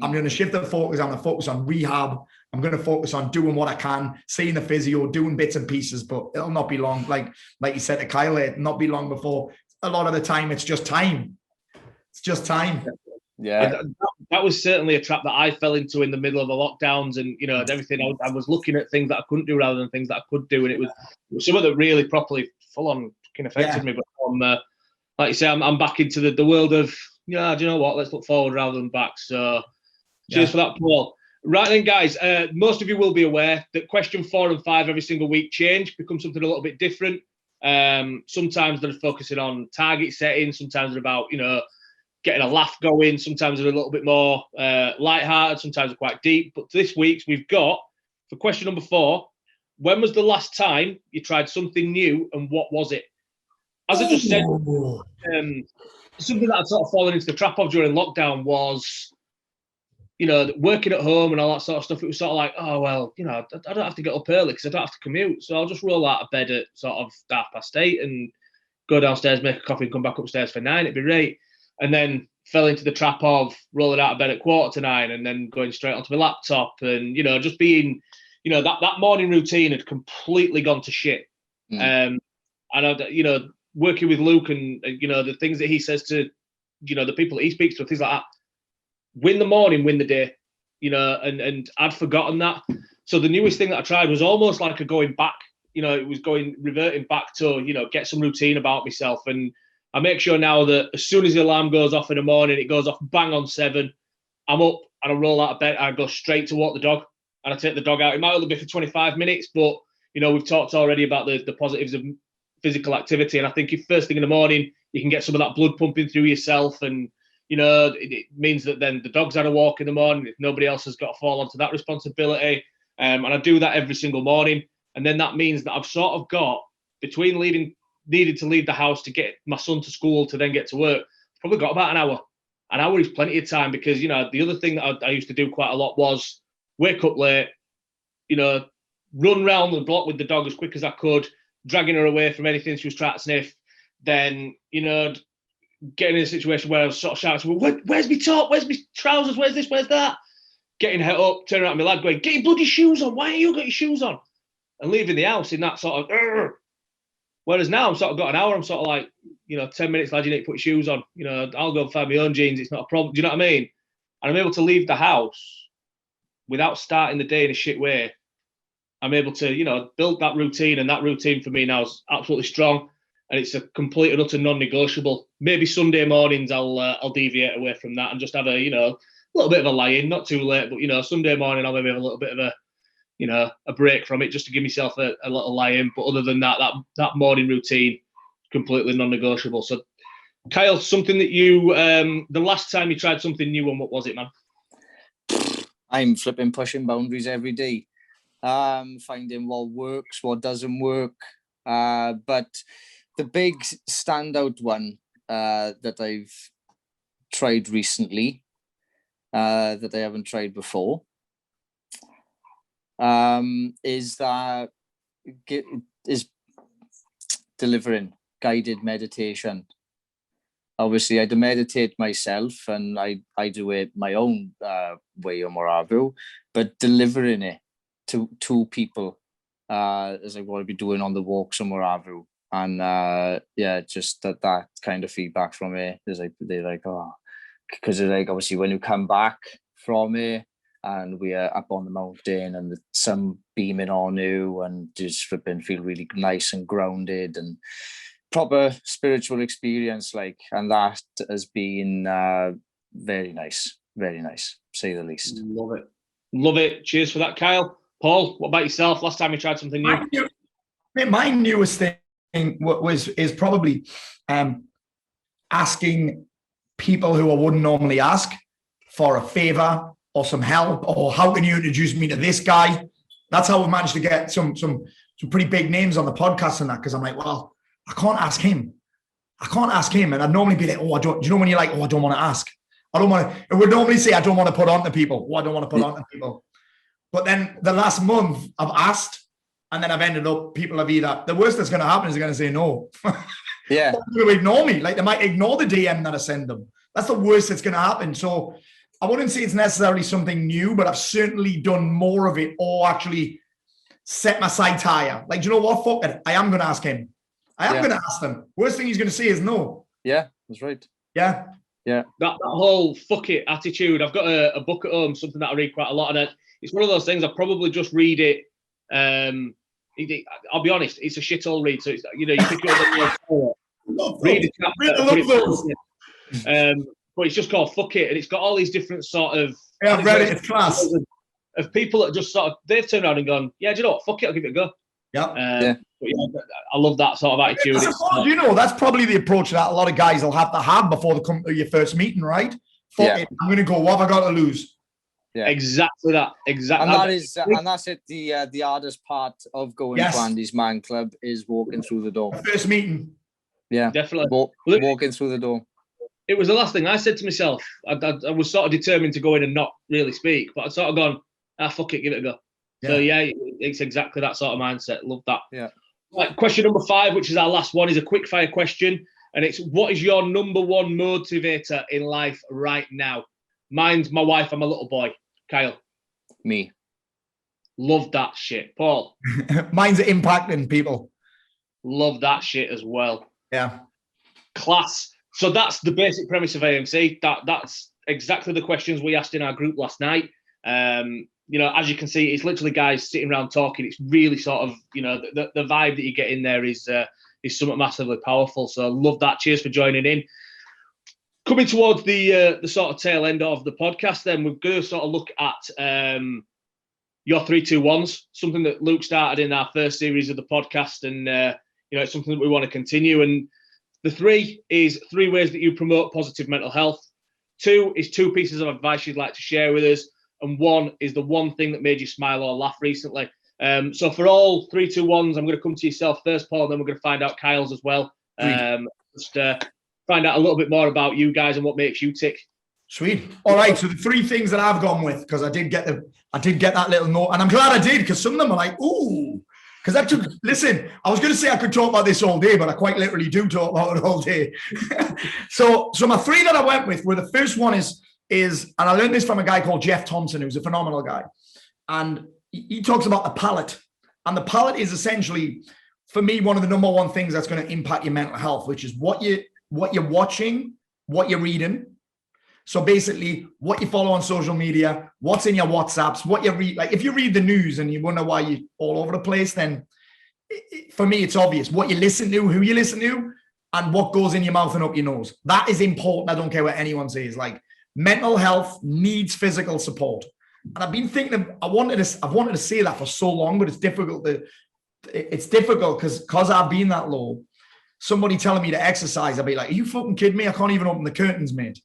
I'm going to shift the focus. I'm going to focus on rehab. I'm going to focus on doing what I can, seeing the physio, doing bits and pieces, but it'll not be long. Like you said to Kyle, it'll not be long before. A lot of the time, it's just time. It's just time. Yeah. That was certainly a trap that I fell into in the middle of the lockdowns, and everything. I was looking at things that I couldn't do rather than things that I could do, and it was some of that really properly full on fucking affected me. But like you say, I'm back into the world of do you know what? Let's look forward rather than back. So cheers for that, Paul. Right then, guys. Most of you will be aware that question 4 and 5 every single week change, become something a little bit different. Sometimes they're focusing on target setting. Sometimes they're about getting a laugh going. Sometimes they're a little bit more lighthearted. Sometimes they're quite deep. But this week's we've got, for question number 4, when was the last time you tried something new and what was it? As I just said, something that I'd sort of fallen into the trap of during lockdown was, working at home and all that sort of stuff. It was sort of like, oh, well, I don't have to get up early because I don't have to commute. So I'll just roll out of bed at sort of 8:30 and go downstairs, make a coffee and come back upstairs for 9. It'd be great. And then fell into the trap of rolling out of bed at 8:45 and then going straight onto my laptop and, just being, that morning routine had completely gone to shit. And, working with Luke and, the things that he says to, the people that he speaks to, things like that, win the morning, win the day, and I'd forgotten that. So the newest thing that I tried was almost like a going back, it was reverting back to, get some routine about myself. And I make sure now that as soon as the alarm goes off in the morning, it goes off bang on 7, I'm up and I roll out of bed. I go straight to walk the dog and I take the dog out. It might only be for 25 minutes, but, we've talked already about the positives of physical activity. And I think if first thing in the morning, you can get some of that blood pumping through yourself and, it means that then the dog's had a walk in the morning. If nobody else has got to fall onto that responsibility. And I do that every single morning. And then that means that I've sort of got between needed to leave the house to get my son to school to then get to work, probably got about an hour. An hour is plenty of time because, the other thing that I used to do quite a lot was wake up late, run round the block with the dog as quick as I could, dragging her away from anything she was trying to sniff. Then, getting in a situation where I was sort of shouting, where's my top? Where's my trousers? Where's this? Where's that? Getting her up, turning around to my lad going, get your bloody shoes on. Why ain't you got your shoes on? And leaving the house in that sort of, Urgh. Whereas now I'm sort of got an hour. I'm sort of like, 10 minutes, lad, you need to put your shoes on. I'll go and find my own jeans. It's not a problem. Do you know what I mean? And I'm able to leave the house without starting the day in a shit way. I'm able to, build that routine, and that routine for me now is absolutely strong. And it's a complete and utter non-negotiable. Maybe Sunday mornings I'll deviate away from that and just have a, little bit of a lie-in, not too late, but, Sunday morning I'll maybe have a little bit of a break from it just to give myself a little lie-in. But other than that morning routine, completely non-negotiable. So, Kyle, something that you, the last time you tried something new, and what was it, man? I'm pushing boundaries every day. Finding what works, what doesn't work. But the big standout one that I've tried recently, that I haven't tried before, is delivering guided meditation. Obviously, I do meditate myself, and I do it my own way or more, but delivering it to people as I want to be doing on the walk somewhere, and just that kind of feedback from it is like they're like, oh, because like obviously when you come back from it and we are up on the mountain and the sun beaming on you and just feel really nice and grounded, and proper spiritual experience, like, and that has been very nice, say the least. Love it. Cheers for that, Kyle. Paul, what about yourself? Last time you tried something new? My newest thing is probably asking people who I wouldn't normally ask for a favor or some help, or how can you introduce me to this guy? That's how we managed to get some pretty big names on the podcast and that, because I'm like, well, I can't ask him. And I'd normally be like, oh, do you know when you're like, oh, I don't want to ask. I don't want to, it would normally say, I don't want to put on to people. Oh, I don't want to put on to people. But then the last month I've asked, and then I've ended up, people have either, the worst that's going to happen is they're going to say no. Yeah. They're going to ignore me. Like, they might ignore the DM that I send them. That's the worst that's going to happen. So I wouldn't say it's necessarily something new, but I've certainly done more of it, or actually set my sights higher. Like, do you know what? Fuck it. I am going to ask him. I am going to ask them. Worst thing he's going to say is no. Yeah, that's right. Yeah. Yeah. That whole fuck it attitude. I've got a book at home, something that I read quite a lot, and it's one of those things. I probably just read it. I'll be honest, it's a shithole read. So it's, you pick it up and read a chapter. But it's just called Fuck It, and it's got all these different sort of. Yeah, I've read it. It's class. Of people that just sort of, they've turned around and gone, yeah, do you know what? Fuck it, I'll give it a go. Yeah. But I love that sort of attitude. That's probably the approach that a lot of guys will have to have before they come to your first meeting, right? Fuck it, I'm going to go. What have I got to lose? Yeah, exactly that. And that's it. The hardest part of going to Andy's Man Club is walking through the door. First meeting. Yeah, definitely. Walking through the door. It was the last thing I said to myself. I was sort of determined to go in and not really speak, but I'd sort of gone, fuck it, give it a go. Yeah. So yeah, it's exactly that sort of mindset. Love that. Yeah. Right, question number 5, which is our last one, is a quick fire question, and it's, what is your number one motivator in life right now? Mine's my wife. I'm a little boy. Kyle. Me. Love that shit. Paul. Mine's impacting people. Love that shit as well. Yeah. Class. So that's the basic premise of AMC. That's exactly the questions we asked in our group last night. As you can see, it's literally guys sitting around talking. It's really sort of, the vibe that you get in there is somewhat massively powerful. So love that. Cheers for joining in. Coming towards the sort of tail end of the podcast, then we're going to sort of look at your 3-2-1s, something that Luke started in our first series of the podcast, and it's something that we want to continue. And the 3 is 3 ways that you promote positive mental health. 2 is 2 pieces of advice you'd like to share with us, and 1 is the one thing that made you smile or laugh recently. So for all 3-2-1s, I'm going to come to yourself first, Paul, and then we're going to find out Kyle's as well. Find out a little bit more about you guys and what makes you tick. Sweet. All right. So the 3 things that I've gone with, because I did get that little note, and I'm glad I did, because some of them are like, ooh, because listen, I was going to say I could talk about this all day, but I quite literally do talk about it all day. so my 3 that I went with were, the first one is, and I learned this from a guy called Jeff Thompson, who's a phenomenal guy. And he talks about the palate. And the palate is essentially, for me, one of the number 1 things that's going to impact your mental health, which is what you're watching, what you're reading. So basically, what you follow on social media, what's in your WhatsApps, what you read. Like, if you read the news and you wonder why you're all over the place, then for me, it's obvious. What you listen to, who you listen to, and what goes in your mouth and up your nose. That is important. I don't care what anyone says. Like, mental health needs physical support. And I've been thinking, I've wanted to say that for so long, but it's difficult because I've been that low. Somebody telling me to exercise, I'll be like, are you fucking kidding me? I can't even open the curtains, mate.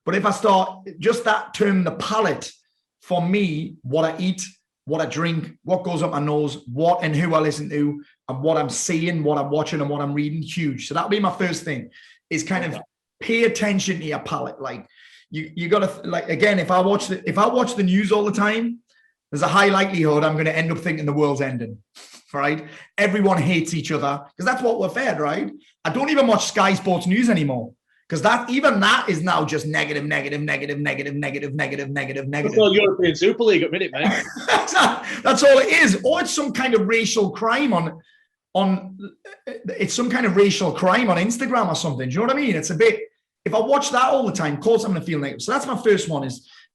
But if I start, just that term, the palate, for me, what I eat, what I drink, what goes up my nose, what and who I listen to, and what I'm seeing, what I'm watching, and what I'm reading, huge. So that'll be my first thing, is kind of pay attention to your palate. Like, you got to, like, again, if I watch the news all the time, there's a high likelihood I'm going to end up thinking the world's ending. Right? Everyone hates each other, because that's what we're fed, right? I don't even watch Sky Sports News anymore, because that is now just negative. That's all European Super League at minute, mate. That's all it is. Or it's some kind of racial crime it's some kind of racial crime on Instagram or something. Do you know what I mean? It's a bit, if I watch that all the time, of course I'm going to feel negative. So that's my first one,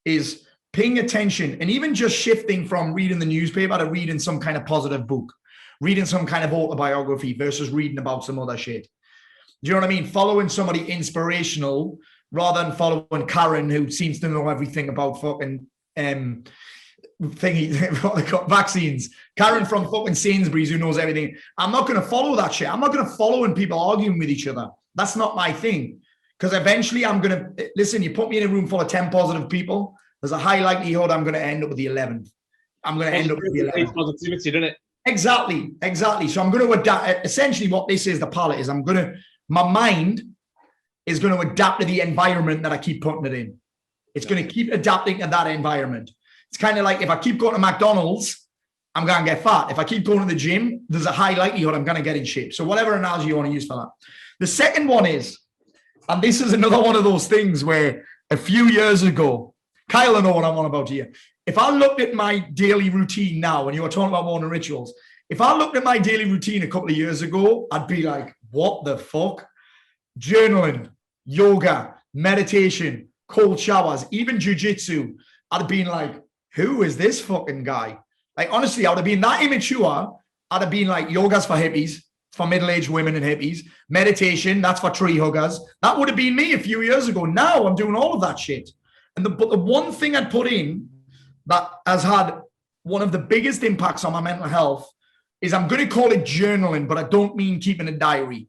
is paying attention, and even just shifting from reading the newspaper to reading some kind of positive book, reading some kind of autobiography versus reading about some other shit. Do you know what I mean? Following somebody inspirational rather than following Karen, who seems to know everything about fucking thingy, what they call vaccines. Karen from fucking Sainsbury's, who knows everything. I'm not going to follow that shit. I'm not going to follow in people arguing with each other. That's not my thing. Because eventually I'm going to, listen, you put me in a room full of 10 positive people, there's a high likelihood I'm going to end up with the 11th. I'm going to end up with the 11th. Positivity, doesn't it? Exactly. So I'm going to adapt. Essentially what this is, the palette is, my mind is going to adapt to the environment that I keep putting it in. It's going to keep adapting to that environment. It's kind of like if I keep going to McDonald's, I'm going to get fat. If I keep going to the gym, there's a high likelihood I'm going to get in shape. So whatever analogy you want to use for that. The second one is, and this is another one of those things where a few years ago, Kyle, I know what I'm on about here. If I looked at my daily routine now, and you were talking about morning rituals, if I looked at my daily routine a couple of years ago, I'd be like, what the fuck? Journaling, yoga, meditation, cold showers, even jujitsu. I'd have been like, who is this fucking guy? Like, honestly, I would have been that immature. I'd have been like, yoga's for hippies, for middle-aged women and hippies. Meditation, that's for tree huggers. That would have been me a few years ago. Now I'm doing all of that shit. But the one thing I'd put in that has had one of the biggest impacts on my mental health is, I'm going to call it journaling, but I don't mean keeping a diary.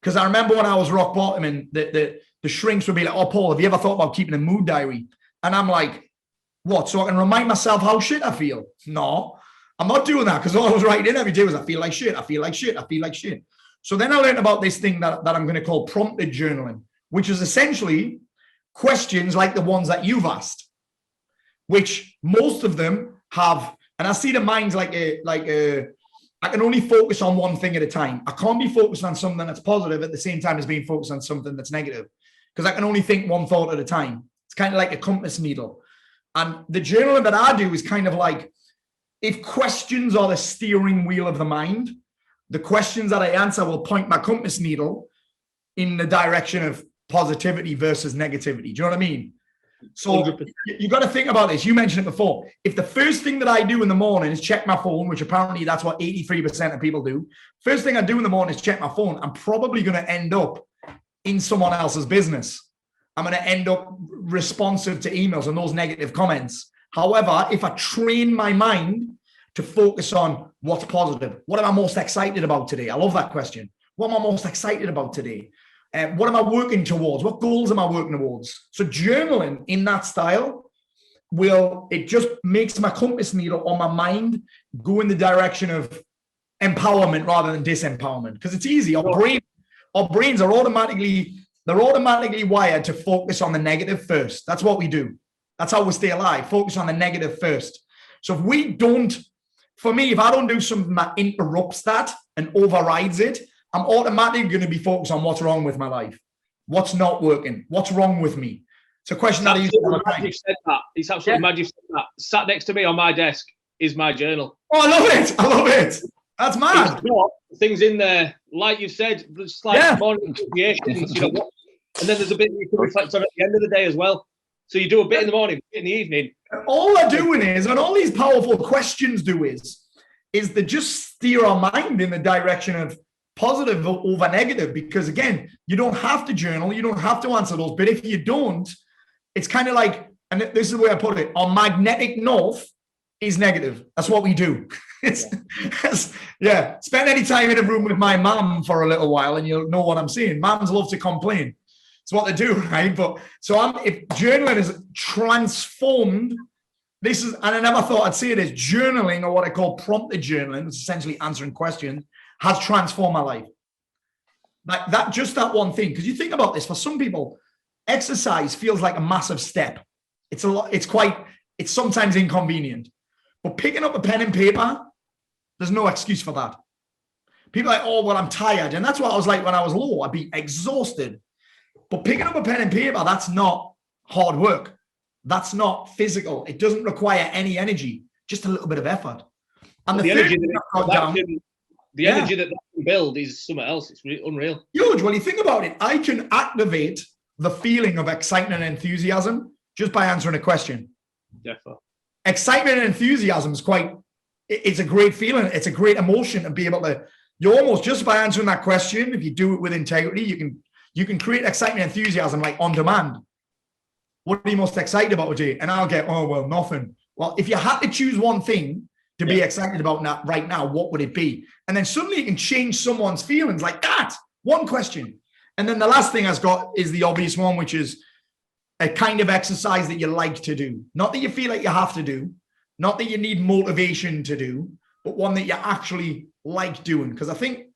Because I remember when I was rock bottom and the shrinks would be like, oh, Paul, have you ever thought about keeping a mood diary? And I'm like, what? So I can remind myself how shit I feel? No, I'm not doing that, because all I was writing in every day was, I feel like shit, I feel like shit, I feel like shit. So then I learned about this thing that I'm going to call prompted journaling, which is essentially questions like the ones that you've asked, which most of them have. And I see the mind's like I can only focus on one thing at a time. I can't be focused on something that's positive at the same time as being focused on something that's negative, because I can only think one thought at a time. It's kind of like a compass needle. And the journaling that I do is kind of like, if questions are the steering wheel of the mind, the questions that I answer will point my compass needle in the direction of positivity versus negativity. Do you know what I mean? So 100%. You got to think about this. You mentioned it before. If the first thing that I do in the morning is check my phone, which apparently that's what 83% of people do. First thing I do in the morning is check my phone. I'm probably going to end up in someone else's business. I'm going to end up responsive to emails and those negative comments. However, if I train my mind to focus on what's positive, what am I most excited about today? I love that question. What am I most excited about today? What am I working towards? What goals am I working towards? So journaling in that style it just makes my compass needle on my mind go in the direction of empowerment rather than disempowerment. Because it's easy. Our brains are automatically wired to focus on the negative first. That's what we do. That's how we stay alive. Focus on the negative first. So if I don't do something that interrupts that and overrides it, I'm automatically going to be focused on what's wrong with my life, what's not working, what's wrong with me. It's a question that I use all the time. It's absolutely mad you've said that. Sat next to me on my desk is my journal. Oh, I love it. That's mad. Things in there, like you said, just like morning creations, and then there's a bit you can reflect on at the end of the day as well. So you do a bit in the morning, a bit in the evening. All they're doing is, and all these powerful questions do is they just steer our mind in the direction of positive over negative, because again, you don't have to journal, you don't have to answer those, but if you don't, it's kind of like, and this is the way I put it, our magnetic north is negative. That's what we do. Spend any time in a room with my mom for a little while and you'll know what I'm saying. Moms love to complain. It's what they do, right? But if journaling is transformed, and I never thought I'd say it, is journaling, or what I call prompted journaling, which is essentially answering questions, has transformed my life. Like that, just that one thing. Because you think about this, for some people, exercise feels like a massive step. It's sometimes inconvenient. But picking up a pen and paper, there's no excuse for that. People are like, oh, well, I'm tired. And that's what I was like when I was low. I'd be exhausted. But picking up a pen and paper, that's not hard work. That's not physical. It doesn't require any energy, just a little bit of effort. And the energy that can build is something else. It's really unreal. Huge. When you think about it, I can activate the feeling of excitement and enthusiasm just by answering a question. Definitely. Excitement and enthusiasm is it's a great feeling. It's a great emotion to be able to you almost, just by answering that question, if you do it with integrity, you can create excitement and enthusiasm like on demand. What are you most excited about today? And I'll get, oh, well, nothing. Well, if you had to choose one thing to be excited about right now, what would it be? And then suddenly you can change someone's feelings like that. One question. And then the last thing I've got is the obvious one, which is a kind of exercise that you like to do. Not that you feel like you have to do, not that you need motivation to do, but one that you actually like doing. Because I think,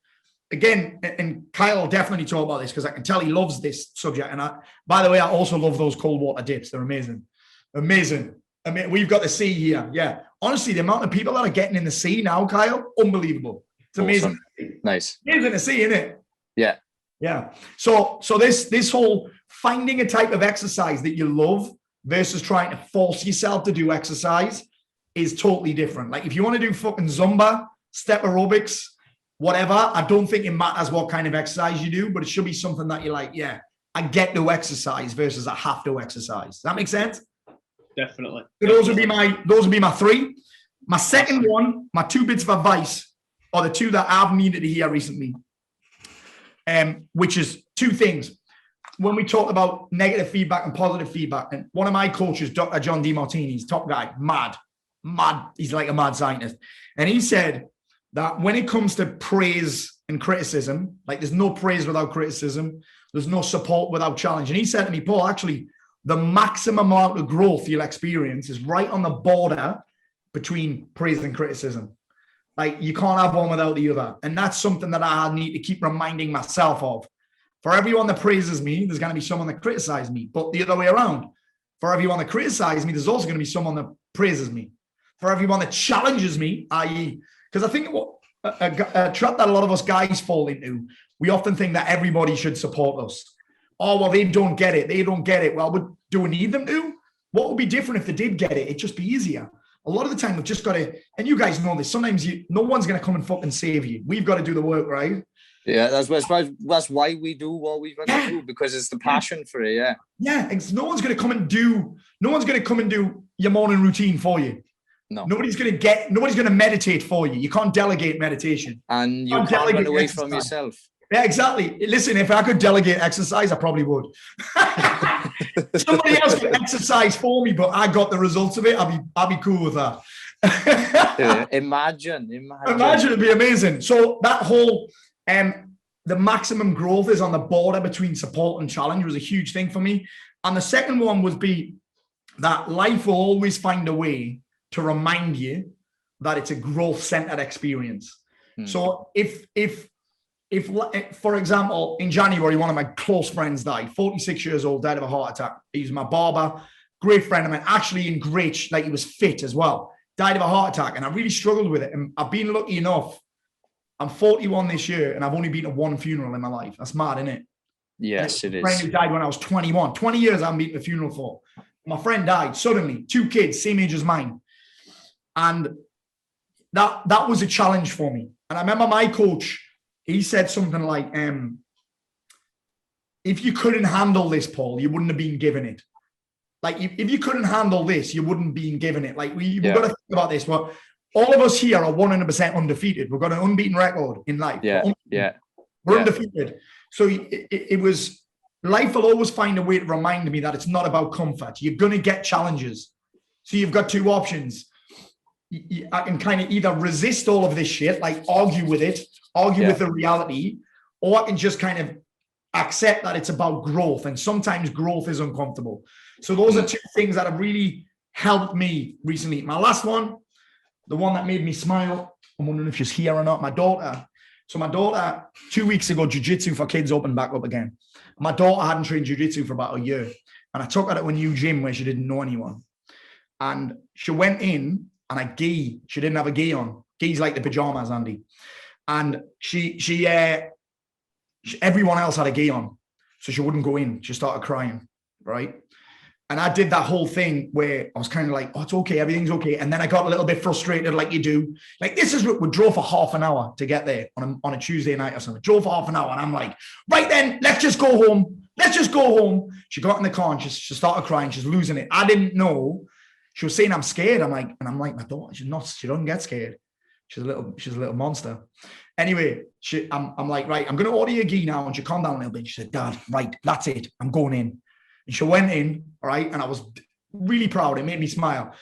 again, and Kyle will definitely talk about this because I can tell he loves this subject. And by the way, I also love those cold water dips. They're amazing. Amazing. I mean, we've got the sea here. Yeah. Honestly, the amount of people that are getting in the sea now, Kyle, unbelievable. It's amazing. Awesome. Nice. Amazing to see, isn't it? Yeah. Yeah. So this whole finding a type of exercise that you love versus trying to force yourself to do exercise is totally different. Like if you want to do fucking Zumba, step aerobics, whatever, I don't think it matters what kind of exercise you do, but it should be something that you're like, yeah, I get to exercise versus I have to exercise. Does that make sense? Definitely. So those would be my three. My second one, my two bits of advice are the two that I've needed to hear recently. Which is two things. When we talk about negative feedback and positive feedback, and one of my coaches, Dr. John DeMartini's top guy, mad. He's like a mad scientist. And he said that when it comes to praise and criticism, like there's no praise without criticism, there's no support without challenge. And he said to me, Paul, actually, the maximum amount of growth you'll experience is right on the border between praise and criticism. Like you can't have one without the other. And that's something that I need to keep reminding myself of. For everyone that praises me, there's going to be someone that criticizes me, but the other way around. For everyone that criticizes me, there's also going to be someone that praises me. For everyone that challenges me, i.e., because I think what a trap that a lot of us guys fall into, we often think that everybody should support us. Oh, well, they don't get it. They don't get it. Well, do we need them to? What would be different if they did get it? It'd just be easier. A lot of the time, we've just got to, and you guys know this, sometimes no one's going to come and fucking save you. We've got to do the work, right? Yeah, that's why we do what we've got to do, because it's the passion for it, yeah. Yeah, no one's going to come and do your morning routine for you. No. Nobody's going to meditate for you. You can't delegate meditation. And you can't run away from yourself. Yeah, exactly. Listen, if I could delegate exercise, I probably would. Somebody else could exercise for me, but I got the results of it. I'll be cool with that. Yeah, imagine it'd be amazing. So that whole the maximum growth is on the border between support and challenge was a huge thing for me. And the second one would be that life will always find a way to remind you that it's a growth-centered experience. So if for example, in January, one of my close friends died, 46 years old, died of a heart attack. He was my barber, great friend of mine, actually in great, like he was fit as well, died of a heart attack. And I really struggled with it. And I've been lucky enough. I'm 41 this year and I've only been to one funeral in my life. That's mad, isn't it? Yes, it is. A friend who died when I was 21. 20 years I haven't been to a funeral for. My friend died suddenly, 2 kids, same age as mine. And that was a challenge for me. And I remember my coach, he said something like, if you couldn't handle this, Paul, you wouldn't have been given it. Like, if you couldn't handle this, you wouldn't have been given it. Like, we've got to think about this. Well, all of us here are 100% undefeated. We've got an unbeaten record in life. We're undefeated. So it was, life will always find a way to remind me that it's not about comfort. You're going to get challenges. So you've got 2 options. I can kind of either resist all of this shit, like argue with it, with the reality, or I can just kind of accept that it's about growth. And sometimes growth is uncomfortable. So those are 2 things that have really helped me recently. My last one, the one that made me smile, I'm wondering if she's here or not, my daughter. So my daughter, 2 weeks ago, jiu-jitsu for kids opened back up again. My daughter hadn't trained jiu-jitsu for about a year. And I took her to a new gym where she didn't know anyone. And she went in, and she didn't have a gi on. Gi's like the pajamas, Andy. And everyone else had a gi on. So she wouldn't go in. She started crying, right? And I did that whole thing where I was kind of like, oh, it's okay, everything's okay. And then I got a little bit frustrated like you do. Like, we drove for half an hour to get there on a Tuesday night or something. Drove for half an hour. And I'm like, right then, let's just go home. She got in the car and she started crying. She's losing it. I didn't know. She was saying, I'm scared. I'm like, my daughter, she doesn't get scared. She's a little monster. Anyway, I'm like, right, I'm going to order your ghee now. And she calmed down a little bit. She said, Dad, right, that's it. I'm going in. And she went in, all right, and I was really proud. It made me smile.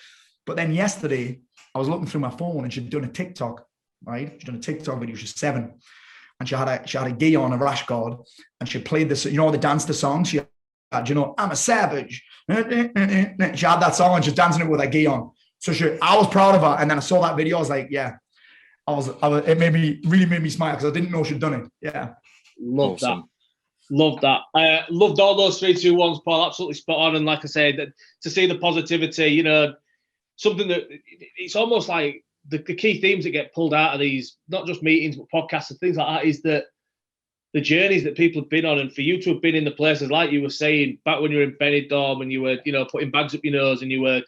But then yesterday, I was looking through my phone and she'd done a TikTok, right? She'd done a TikTok video. She's 7. And she had a ghee on, a rash guard. And she played this, the dance the song. She had, I'm a savage. She had that song and she's dancing it with a ghee on. So I was proud of her. And then I saw that video. I was like, yeah. It really made me smile because I didn't know she'd done it. Yeah. Love that. Love that. Loved all those 3, 2, 1s, Paul. Absolutely spot on. And like I said, that to see the positivity, something that it's almost like the key themes that get pulled out of these, not just meetings, but podcasts and things like that, is that the journeys that people have been on, and for you to have been in the places like you were saying back when you were in Benidorm and you were, putting bags up your nose and you were,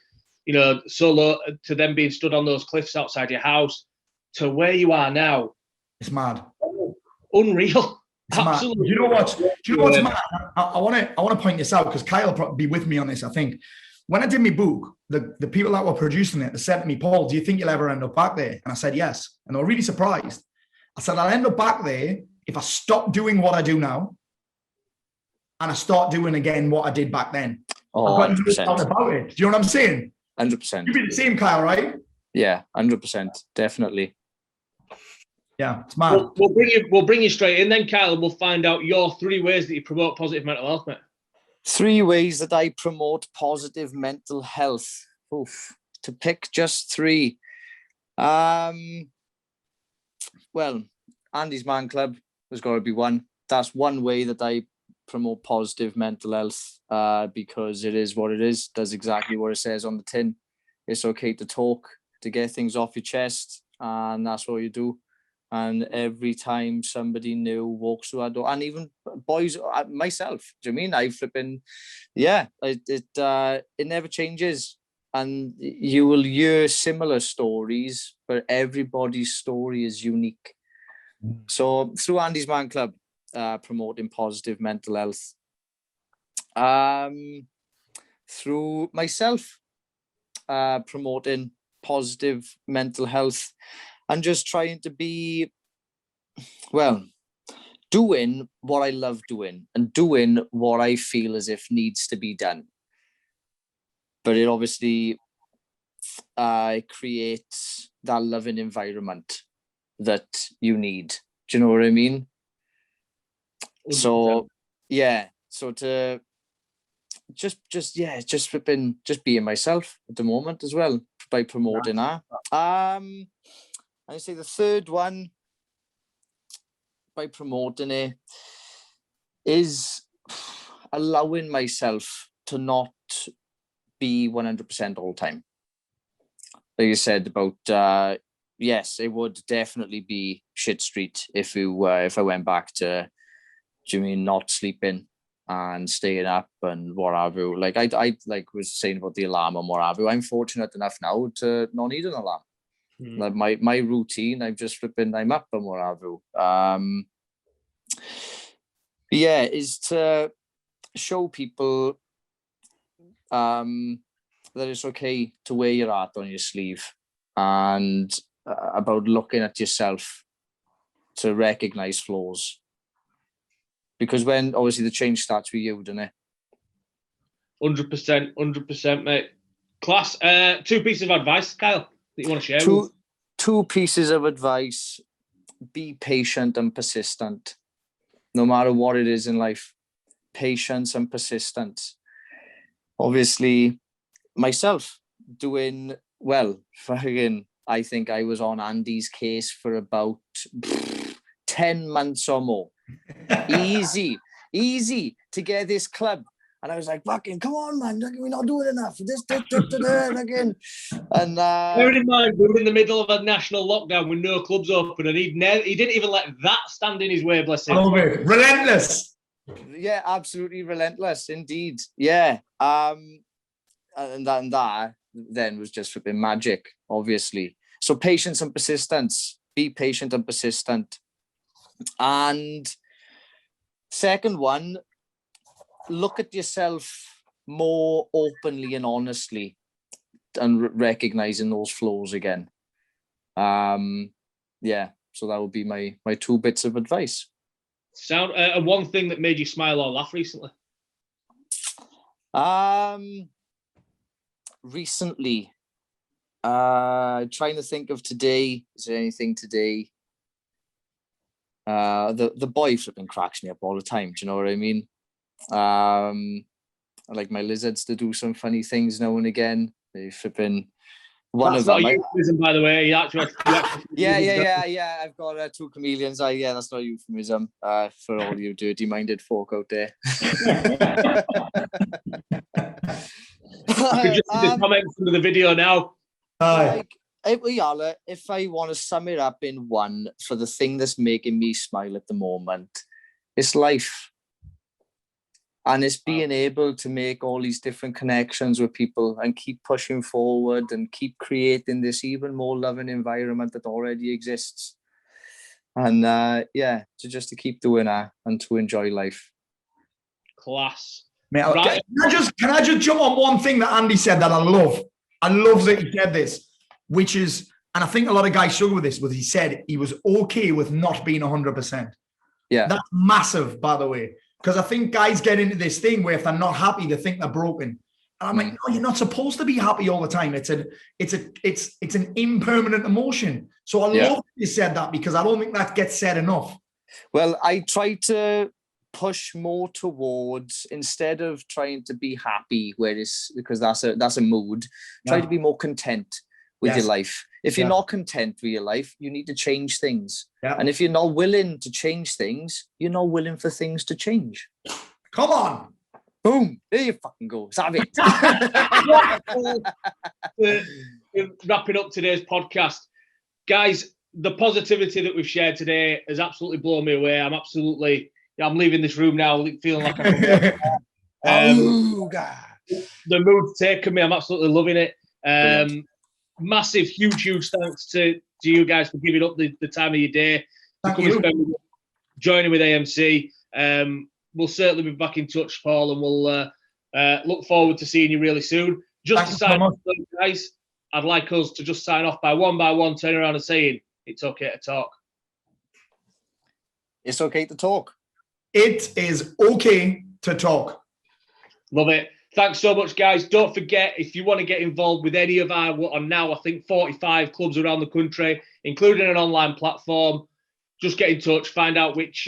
so low, to them being stood on those cliffs outside your house, to where you are now. It's mad. Unreal. It's absolutely. Mad. Do you know what's mad? I want to point this out because Kyle will probably be with me on this. I think when I did my book, the people that were producing it, they said to me, Paul, do you think you'll ever end up back there? And I said, yes. And they were really surprised. I said, I'll end up back there if I stop doing what I do now and I start doing again what I did back then. Oh, I've got 100%. no doubt about it. Do you know what I'm saying? 100%. You'd be the same, Kyle, right? Yeah, 100%. Definitely. Yeah, it's mad. We'll bring you straight in then, Kyle, and we'll find out your 3 ways that you promote positive mental health, mate. 3 ways that I promote positive mental health. Oof. To pick just 3. Well, Andy's Man Club has got to be one. That's one way that I promote positive mental health because it is what it is. Does exactly what it says on the tin. It's okay to talk, to get things off your chest, and that's what you do. And every time somebody new walks through our door, and even boys, myself, do you mean? I flipping, yeah, it never changes. And you will hear similar stories, but everybody's story is unique. So through Andy's Man Club, promoting positive mental health. Through myself, promoting positive mental health. And just trying to be, doing what I love doing and doing what I feel as if needs to be done. But it obviously creates that loving environment that you need. Do you know what I mean? 100%. So, yeah. So to just being myself at the moment as well by promoting that. I say the third one by promoting it is allowing myself to not be 100% all the time. Like you said about, yes, it would definitely be shit street if I went back to, do you mean not sleeping and staying up and what have you. Like I was saying about the alarm and what have you. I'm fortunate enough now to not need an alarm. Like my routine, I'm up and what have you. Is to show people that it's okay to wear your heart on your sleeve, and about looking at yourself to recognize flaws. Because when obviously the change starts with you, doesn't it? 100%, mate. Class. 2 pieces of advice, Kyle, that you want to share? Two pieces of advice. Be patient and persistent. No matter what it is in life. Patience and persistence. Obviously, myself doing well. I think I was on Andy's case for about 10 months or more. Easy to get this club. And I was like, fucking, come on, man. We're not doing enough. Again. And bearing in mind, we were in the middle of a national lockdown with no clubs open, and he didn't even let that stand in his way, bless him. Relentless. Yeah, absolutely relentless, indeed. Yeah. And that then was just flipping magic, obviously. So patience and persistence. Be patient and persistent. And second one, look at yourself more openly and honestly and recognizing those flaws again. Yeah, so that would be my 2 bits of advice. Sound one thing that made you smile or laugh recently? Recently, trying to think of today. Is there anything today? The boy flipping cracks me up all the time. Do you know what I mean? I like my lizards to do some funny things now and again. They flipping. One That's of them. not a euphemism, by the way. You actually Yeah. I've got 2 chameleons. Yeah, that's not a euphemism. For all you dirty-minded folk out there. I could just see the comments under the video now. If I want to sum it up in one for the thing that's making me smile at the moment, it's life. And it's being able to make all these different connections with people and keep pushing forward and keep creating this even more loving environment that already exists. And to keep doing that and to enjoy life. Class. Mate, right. Can I just jump on one thing that Andy said that I love? I love that he said this, which is, and I think a lot of guys struggle with this, was he said he was okay with not being 100%. Yeah. That's massive, by the way. Because I think guys get into this thing where if they're not happy, they think they're broken. And I'm like, no, you're not supposed to be happy all the time. It's an impermanent emotion. So I love that you said that, because I don't think that gets said enough. Well, I try to push more towards, instead of trying to be happy, because that's a mood, try to be more content with your life. If you're not content with your life, you need to change things. Yeah. And if you're not willing to change things, you're not willing for things to change. Come on. Boom. There you fucking go. Have it. Wrapping up today's podcast. Guys, the positivity that we've shared today has absolutely blown me away. I'm leaving this room now feeling like the mood's taken me. I'm absolutely loving it. Massive, huge thanks to you guys for giving up the time of your day to come and spend joining with AMC. We'll certainly be back in touch, Paul, and we'll look forward to seeing you really soon. Just to sign off, guys, I'd like us to just sign off by one, turning around and saying, it's okay to talk. It's okay to talk. It is okay to talk. Love it. Thanks so much, guys. Don't forget, if you want to get involved with any of our, what are now, I think, 45 clubs around the country, including an online platform, just get in touch, find out which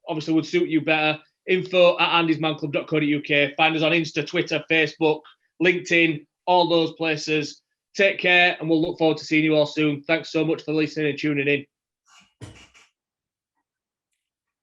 obviously would suit you better. info@andysmanclub.co.uk. Find us on Insta, Twitter, Facebook, LinkedIn, all those places. Take care, and we'll look forward to seeing you all soon. Thanks so much for listening and tuning in.